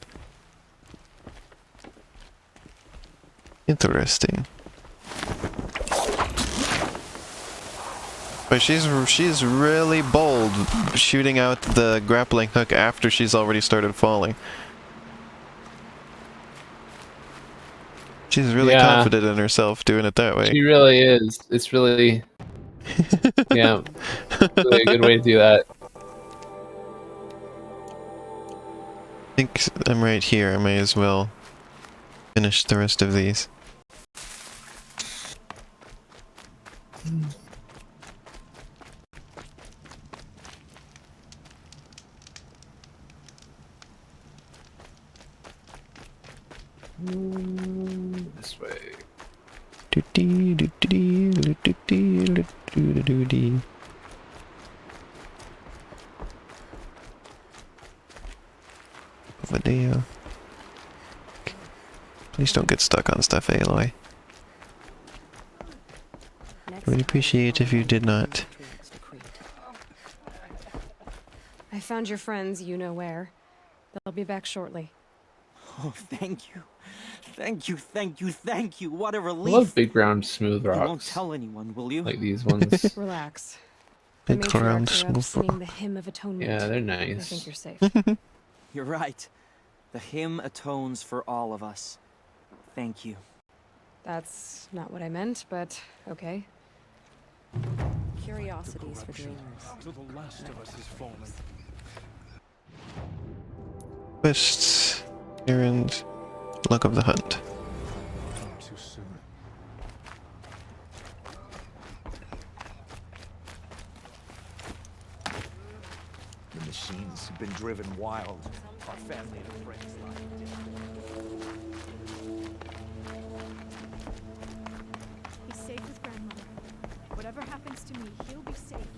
Interesting. But she's really bold, shooting out the grappling hook after she's already started falling. She's really confident in herself doing it that way. She really is. It's really, yeah, really a good way to do that. I think I'm right here. I may as well finish the rest of these. This way. Video. Please don't get stuck on stuff, Aloy. I would appreciate if you did not. I found your friends, you know where. They'll be back shortly. Oh, thank you. Thank you, thank you, thank you. What a I relief. love big round smooth rocks. You won't tell anyone, will you? Like these ones. Relax. The Big round matriarchs are up smooth singing the Hymn of Atonement. Yeah, they're I nice. think you're safe. You're right. The hymn atones for all of us. Thank you. That's not what I meant, but okay. Curiosities for dreamers. To the last of us is fallen. Quests, errands, luck of the hunt. Too soon. The machines have been driven wild. Our family and friends lie dead. Be safe with grandmother. Whatever happens to me, he'll be safe.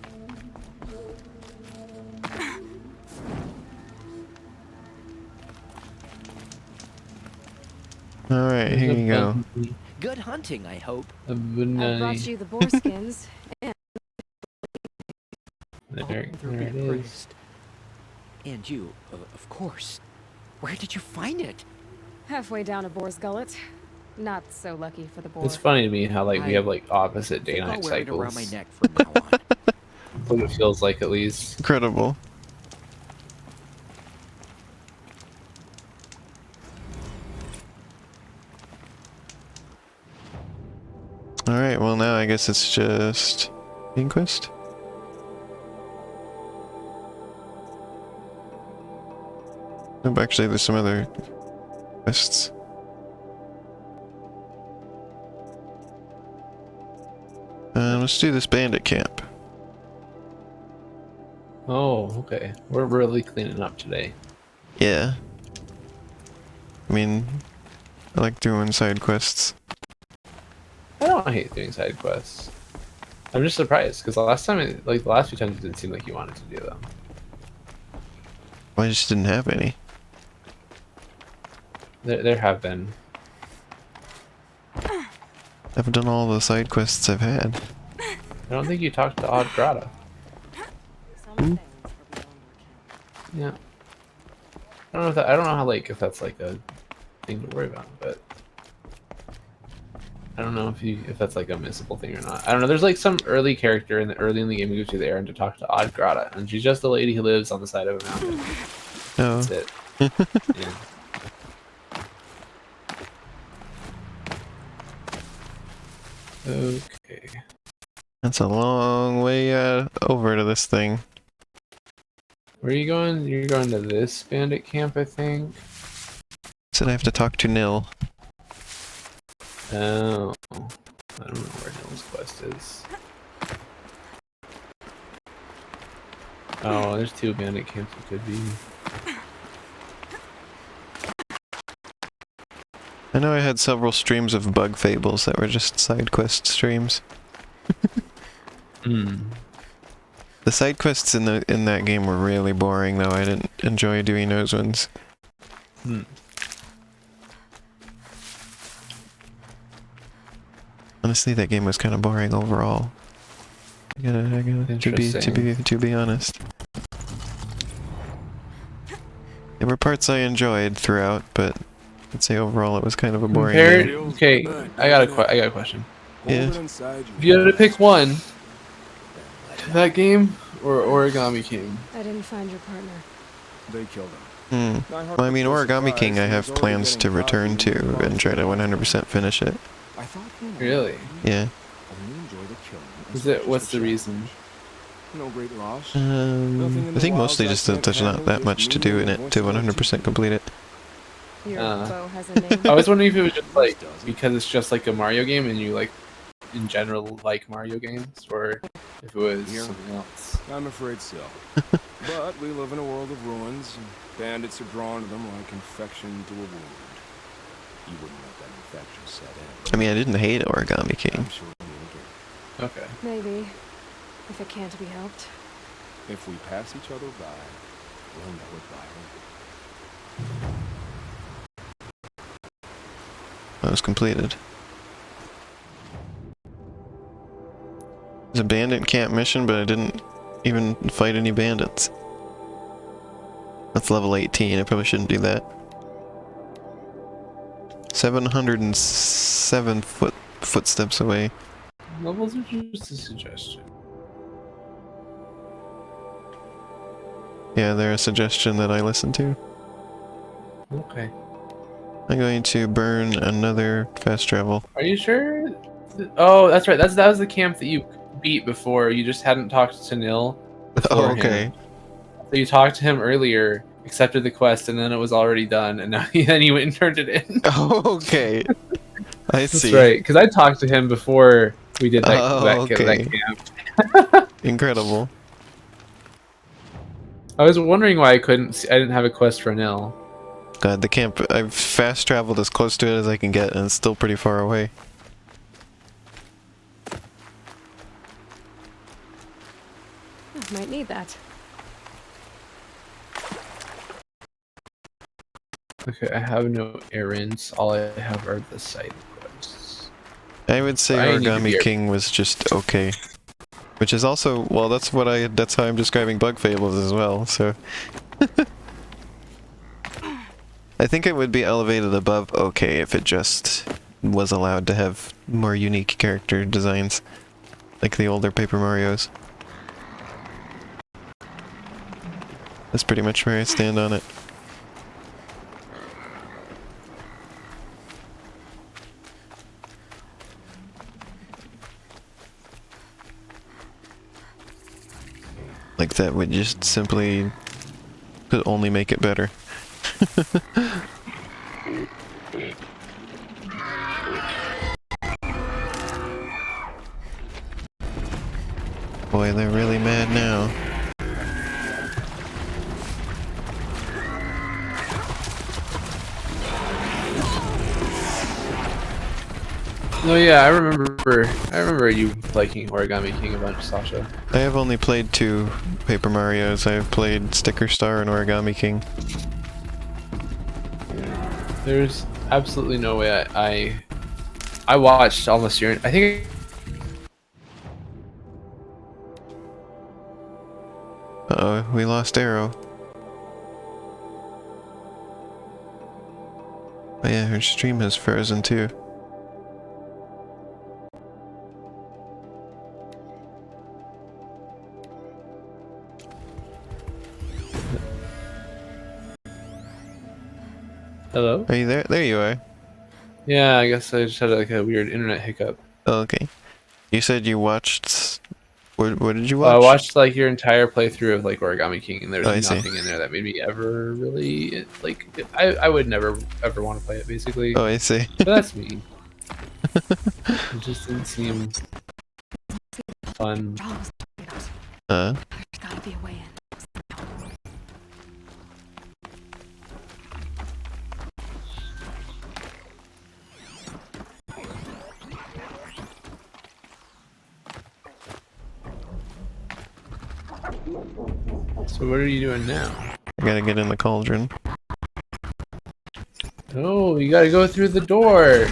Alright, here you go. Good hunting, I hope. I brought you the boar skins, and... There it is. Praised. And you, of course. Where did you find it? halfway down a boar's gullet. Not so lucky for the boar. It's funny to me how like we have like opposite day-night I'll wear it cycles. around my neck from now on. That's what it feels like, at least. Incredible. Alright, well now I guess it's just Inquest? Nope, actually there's some other quests. Let's do this bandit camp. Oh, okay. We're really cleaning up today. Yeah. I mean, I like doing side quests. I don't hate doing side quests. I'm just surprised because the last time, like the last few times, it didn't seem like you wanted to do them. Well, I just didn't have any. There have been. I've done all the side quests I've had. I don't think you talked to Odd Grata. Ooh. Yeah. I don't know if that, I don't know how like if that's like a thing to worry about, but I don't know if that's like a missable thing or not. I don't know. There's like some early character early in the game who goes to the Aaron to talk to Odd Grata, and she's just a lady who lives on the side of a mountain. Oh. That's it. Yeah. Okay. That's a long way over to this thing. Where are you going? You're going to this bandit camp, I think. Said I have to talk to Nil. Oh. I don't know where Nil's quest is. Oh, there's 2 bandit camps it could be. I know I had several streams of bug fables that were just side quest streams. The side quests in that game were really boring though. I didn't enjoy doing those ones. Honestly, that game was kind of boring overall. I gotta to be honest. There were parts I enjoyed throughout, but I'd say overall it was kind of a boring game. Okay, I got a question. Yeah. If you had to pick one, that game or Origami King? I didn't find your partner. They killed him. Well, I mean, Origami King I have plans to return to and try to 100% finish it. Really? Yeah. What's the reason? No great loss. I think mostly just that there's not that much to do in it to 100% complete it. Your bow has a name. I was wondering if it was just like because it's just like a Mario game and you like in general like Mario games, or if it was something else. I'm afraid so. But we live in a world of ruins, and bandits are drawn to them like infection to a wound. You wouldn't let that infection set in. I mean, I didn't hate Origami King. I'm sure we will. Okay. Maybe. If it can't be helped. If we pass each other by, we'll know it by heart. That was completed. It's a bandit camp mission, but I didn't even fight any bandits. That's level 18, I probably shouldn't do that. 707 footsteps away. Levels are just a suggestion. Yeah, they're a suggestion that I listen to. Okay. I'm going to burn another fast travel. Are you sure? Oh, that's right. That was the camp that you beat before. You just hadn't talked to Nil. Oh, okay. So you talked to him earlier, accepted the quest, and then it was already done, and now then you went and turned it in. Oh, okay. I see. That's right, because I talked to him before we did that camp. Incredible. I was wondering why I didn't have a quest for Nil. God, the camp, I've fast traveled as close to it as I can get, and it's still pretty far away. Might need that. Okay, I have no errands. All I have are the side quests. I would say Origami King was just okay. Which is also, well, that's how I'm describing Bug Fables as well, so... I think it would be elevated above okay if it just was allowed to have more unique character designs. Like the older Paper Marios. That's pretty much where I stand on it. Like that would just simply could only make it better. Boy, they're really mad now. No, yeah, I remember you liking Origami King a bunch, Sasha. I have only played 2 Paper Marios. I have played Sticker Star and Origami King. There's absolutely no way I watched almost your. I think. Uh-oh, we lost Arrow. Oh yeah, her stream has frozen too. Hello? Are you there? There you are. Yeah, I guess I just had like a weird internet hiccup. Oh, okay. You said you watched... What did you watch? I watched like your entire playthrough of like Origami King, and there's Oh, I see. nothing in there that made me ever really like. I would never ever want to play it, basically. Oh, I see. But that's me. It just didn't seem fun. There's gotta be a way in. So what are you doing now? I gotta get in the cauldron. No, you gotta go through the door.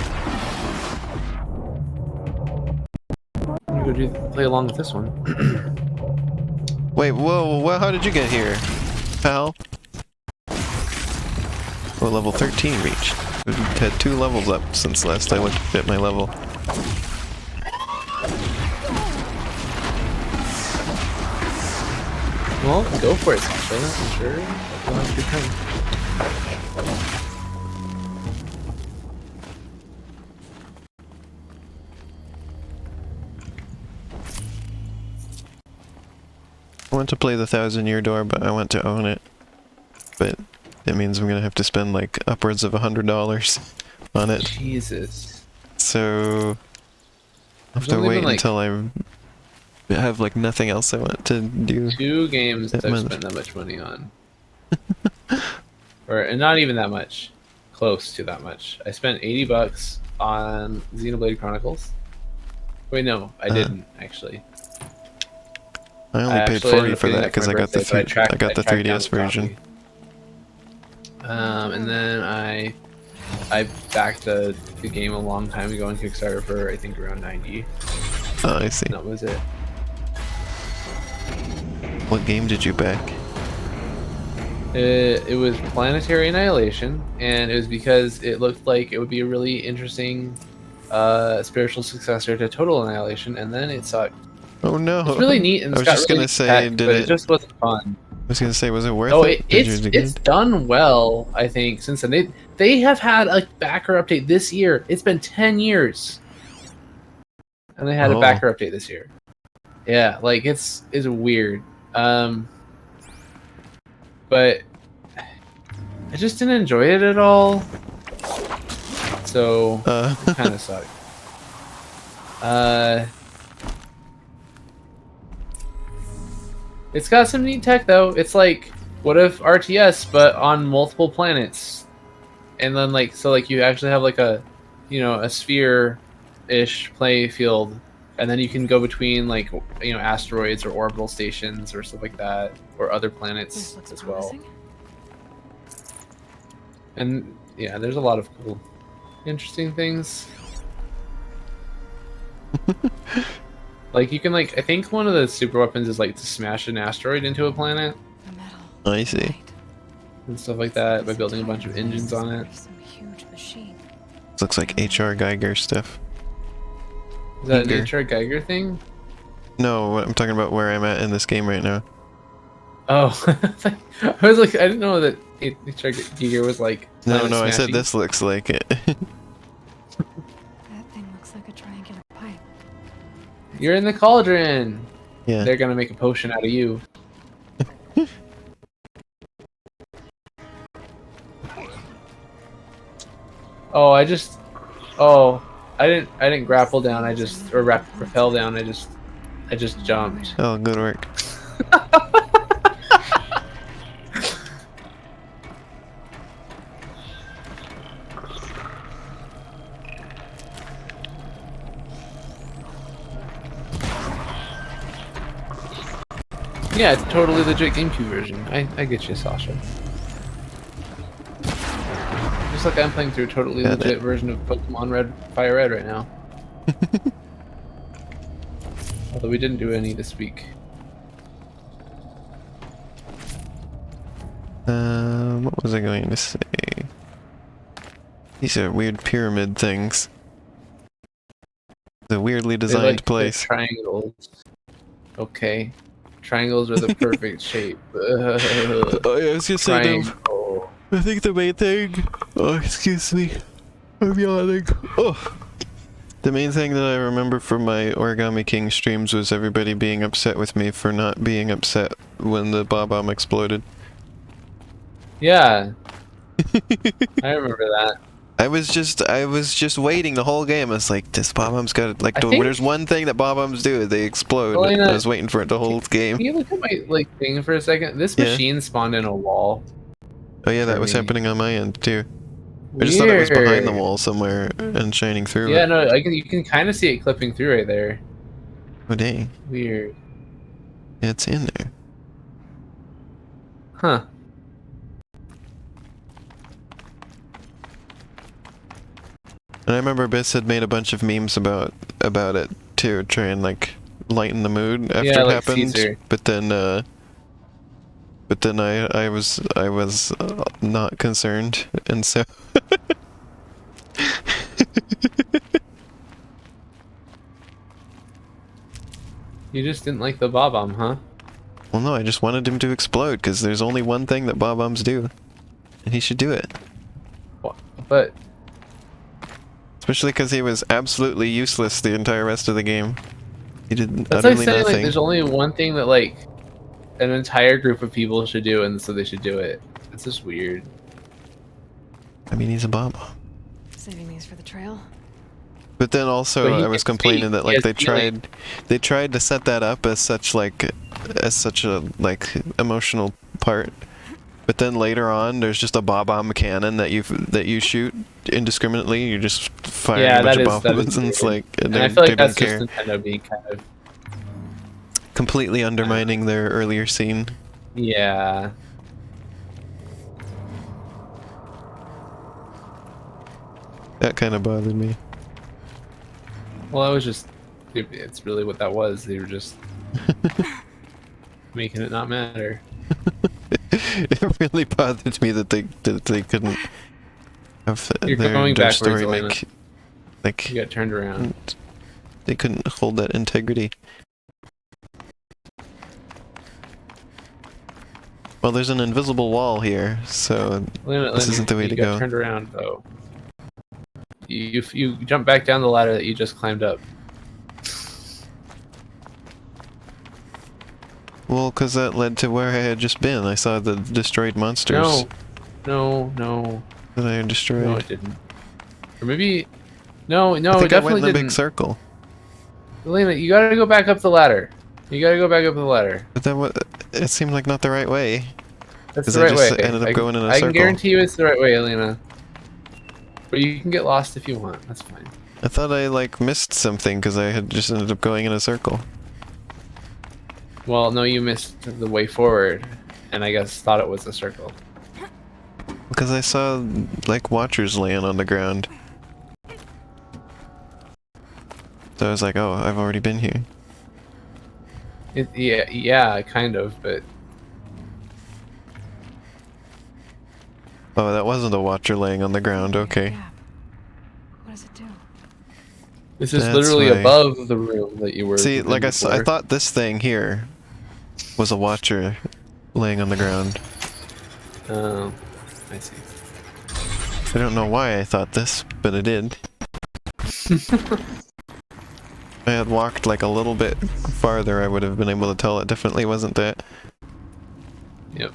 I'm gonna go play along with this one. Wait, whoa, how did you get here, pal? Oh, level 13 reached. We've had 2 levels up since last I looked at my level. Well, go for it, Sasha. I'm sure you'll have a good time. I want to play the 1000-Year Door, but I want to own it. But it means I'm gonna have to spend like upwards of $100 on it. Jesus. So I have to wait until I have like nothing else I want to do. 2 games that I've spent that much money on. And not even that much. Close to that much. I spent $80 on Xenoblade Chronicles. Wait, no, I didn't actually. I only paid $40 for that because I got the 3DS version. And then I backed the game a long time ago on Kickstarter for I think around 90. Oh, I see. And that was it. What game did you back? It was Planetary Annihilation, and it was because it looked like it would be a really interesting spiritual successor to Total Annihilation, and then it sucked. Oh no! It's really neat, and I was just gonna say, but it just wasn't fun. I was gonna say, was it worth it? It's done well, I think. Since then, they have had a backer update this year. It's been 10 years, and they had a backer update this year. Yeah, like it's weird. But I just didn't enjoy it at all. So it kind of sucked. It's got some neat tech though. It's like, what if RTS but on multiple planets, and then like you actually have like a, a sphere-ish play field, and then you can go between like asteroids or orbital stations or stuff like that, or other planets as well. And yeah, there's a lot of cool, interesting things. Like you can I think one of the super weapons is like to smash an asteroid into a planet. I see. And stuff like that by building a bunch of engines on it. Looks like HR Geiger stuff. Is that an HR Geiger thing? No, I'm talking about where I'm at in this game right now. Oh, I was like, I didn't know that HR Geiger was like. No, I said this looks like it. That thing looks like a triangular pipe. You're in the cauldron. Yeah. They're gonna make a potion out of you. I didn't grapple down. Or rappel down. I just jumped. Oh, good work. Yeah, totally legit GameCube version. I get you, Sasha. Just like I'm playing through a totally legit version of Pokemon Red, Fire Red right now. Although we didn't do any this week. What was I going to say? These are weird pyramid things. The weirdly designed place. Triangles. Okay. Triangles are the perfect shape. Oh, yeah, I was just saying, I think the main thing... Oh, excuse me. I'm yawning. Oh. The main thing that I remember from my Origami King streams was everybody being upset with me for not being upset when the bomb exploded. Yeah. I remember that. I was just waiting the whole game. I was like, this bomb's got like. There's one thing that bombs do. They explode. Elena, I was waiting for it the whole game. Can you look at my thing for a second? This machine spawned in a wall. Oh yeah, that was happening on my end too. I just thought it was behind the wall somewhere and shining through. Yeah, no, you can kind of see it clipping through right there. Oh dang. Weird. Yeah, it's in there. Huh. And I remember Biss had made a bunch of memes about it to try and like lighten the mood after it happened. Caesar. But then I was not concerned, and so You just didn't like the Bob-omb, huh? Well, no, I just wanted him to explode because there's only one thing that Bob-ombs do, and he should do it. But especially because he was absolutely useless the entire rest of the game. He did that's utterly like saying nothing. like there's only one thing that like an entire group of people should do, and so they should do it. It's just weird. I mean, he's a bomb. Saving these for the trail. But then also, I was complaining that like they tried to set that up as such a emotional part. But then later on, there's just a bomb cannon that you shoot indiscriminately. You're just firing a bunch of bombs, and it's like and I feel like that's just Nintendo being kind of completely undermining their earlier scene. Yeah. That kind of bothered me. Well, I was just... It's really what that was. They were just... making it not matter. It really bothered me that they couldn't have You're their going backwards, story Elena. like... You got turned around. They couldn't hold that integrity. Well, there's an invisible wall here, so this isn't the way to go. You got turned around, though. You jump back down the ladder that you just climbed up. Well, because that led to where I had just been. I saw the destroyed monsters. No. That I had destroyed. No, it didn't. Or maybe... No, I think it definitely I went in the didn't. big circle. Elena, you gotta go back up the ladder. You gotta go back up the ladder. But that it seemed like not the right way. That's the right way. I just ended up going in a circle. I can guarantee you it's the right way, Elena. But you can get lost if you want. That's fine. I thought I like missed something because I had just ended up going in a circle. Well, no, you missed the way forward, and I guess thought it was a circle. Because I saw like watchers laying on the ground. So I was like, oh, I've already been here. Yeah, kind of, but... Oh, that wasn't a watcher laying on the ground, okay. What does it do? This is literally above the room that you were... See, like I thought this thing here was a watcher laying on the ground. Oh, I see. I don't know why I thought this, but I did. If I had walked like a little bit farther, I would have been able to tell it definitely wasn't that. Yep.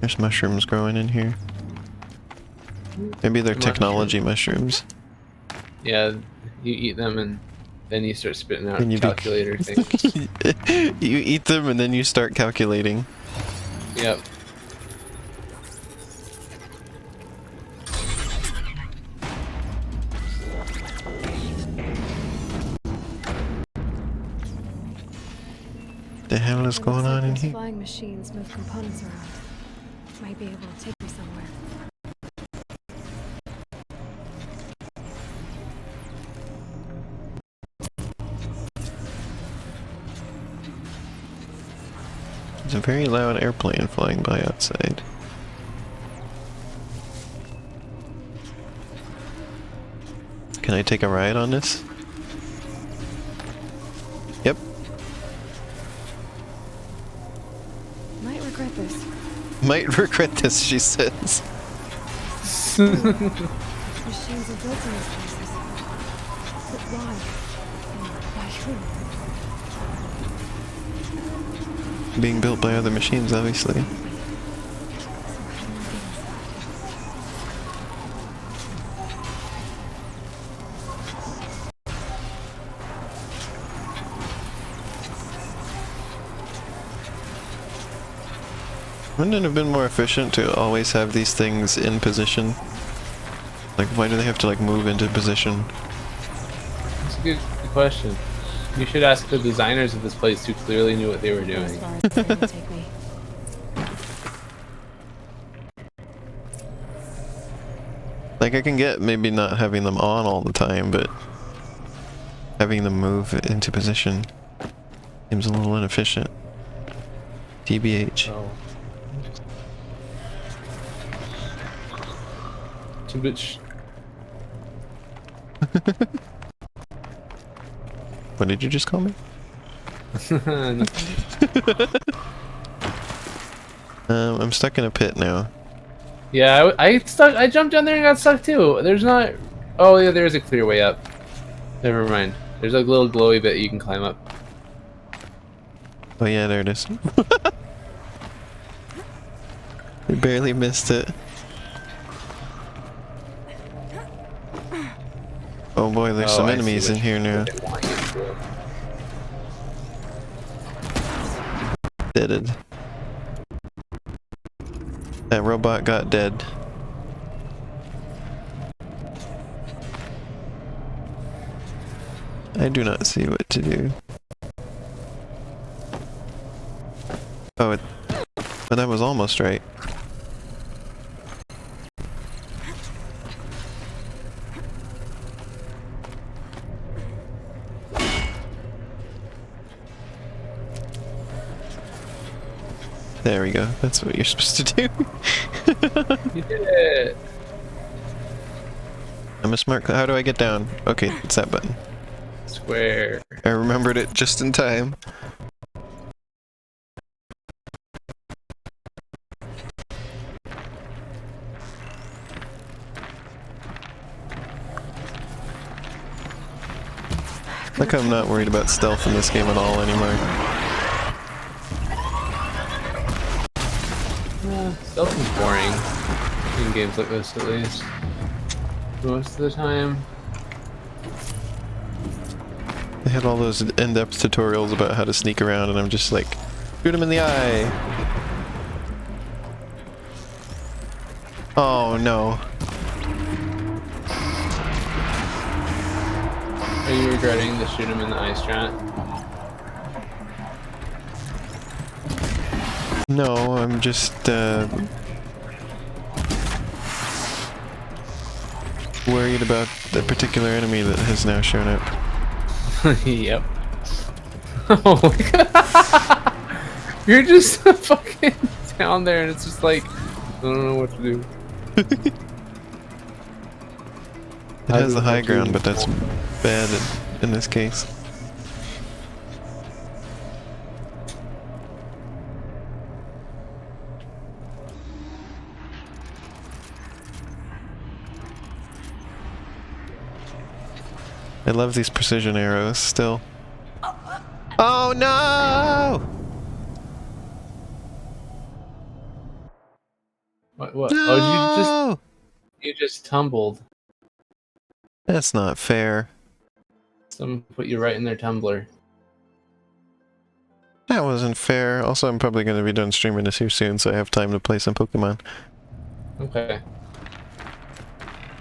There's mushrooms growing in here. Maybe they're technology mushrooms. Yeah, you eat them and Then you start spitting out Then you calculator things. You eat them and then you start calculating. Yep. The hell is going on in here? Flying machines move components around. Might be able to take me somewhere. There's a very loud airplane flying by outside. Can I take a ride on this? Yep. Might regret this. Might regret this, she says. Machines are built in these places. But why? And by who? Being built by other machines, obviously. Wouldn't it have been more efficient to always have these things in position? Like, why do they have to, like, move into position? That's a good question. You should ask the designers of this place who clearly knew what they were doing. Take me. Like, I can get maybe not having them on all the time, but having them move into position seems a little inefficient. TBH. Oh. Too much. What did you just call me? I'm stuck in a pit now. Yeah, I jumped down there and got stuck too. There's not. Oh yeah, there's a clear way up. Never mind. There's a little glowy bit you can climb up. Oh yeah, there it is. We barely missed it. Oh boy, there's some enemies in here now. Deaded. That robot got dead. I do not see what to do. Oh, but that was almost right. There we go. That's what you're supposed to do. You did it. I'm a smart. How do I get down? Okay, it's that button. Square. I remembered it just in time. Like I'm not worried about stealth in this game at all anymore. Stealth is boring in games like this, at least. Most of the time. They had all those in-depth tutorials about how to sneak around, and I'm just like, shoot him in the eye. Oh no. Are you regretting the shoot him in the eye strat? No, I'm just worried about the particular enemy that has now shown up. Yep. Oh my god. You're just fucking down there and it's just like, I don't know what to do. It has the high ground, but that's bad in this case. I love these precision arrows still. Oh no! What? No! Oh, you just tumbled. That's not fair. Someone put you right in their Tumblr. That wasn't fair. Also, I'm probably going to be done streaming this here soon, so I have time to play some Pokemon. Okay.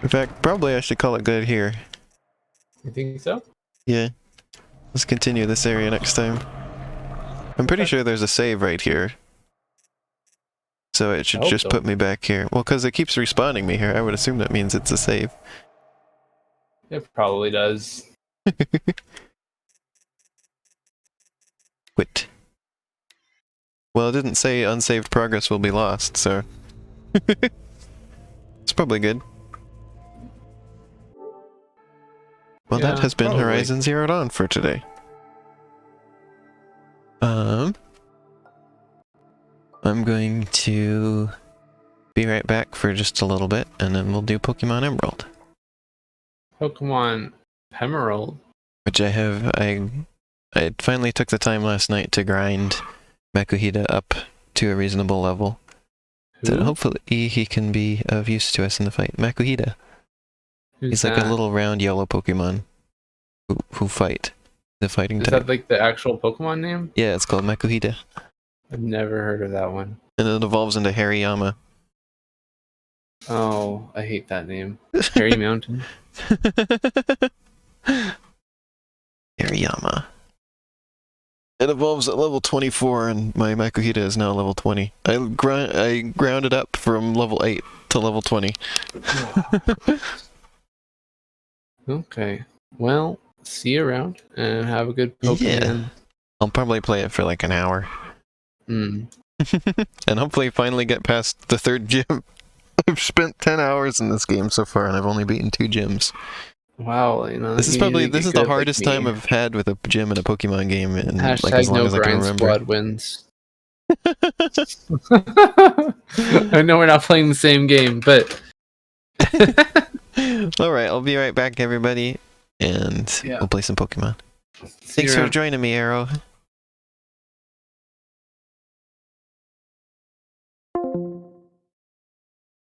In fact, probably I should call it good here. You think so? Yeah. Let's continue this area next time. I'm pretty sure there's a save right here. So it should just put me back here. Well, because it keeps respawning me here, I would assume that means it's a save. It probably does. Quit. Well, it didn't say unsaved progress will be lost, so... it's probably good. Well, Yeah, that has been probably. Horizon Zero Dawn for today. I'm going to be right back for just a little bit, and then we'll do Pokemon Emerald. Pokemon Emerald? Which I finally took the time last night to grind Makuhita up to a reasonable level. Who? So hopefully he can be of use to us in the fight. Makuhita. He's like a little round yellow Pokemon who fight. The fighting type. Is that like the actual Pokemon name? Yeah, it's called Makuhita. I've never heard of that one. And it evolves into Hariyama. Oh, I hate that name. Harry Mountain. Hariyama. It evolves at level 24, and my Makuhita is now level 20. I grounded up from level 8 to level 20. Okay. Well, see you around, and have a good Pokemon. Yeah. I'll probably play it for like an hour. And hopefully finally get past the 3rd gym. I've spent 10 hours in this game so far, and I've only beaten 2 gyms. Wow, you know. This is the hardest time I've had with a gym in a Pokemon game in like as long as I can remember. Squad wins. I know we're not playing the same game, but alright, I'll be right back, everybody, and we'll play some Pokemon. Thanks for joining me, Arrow.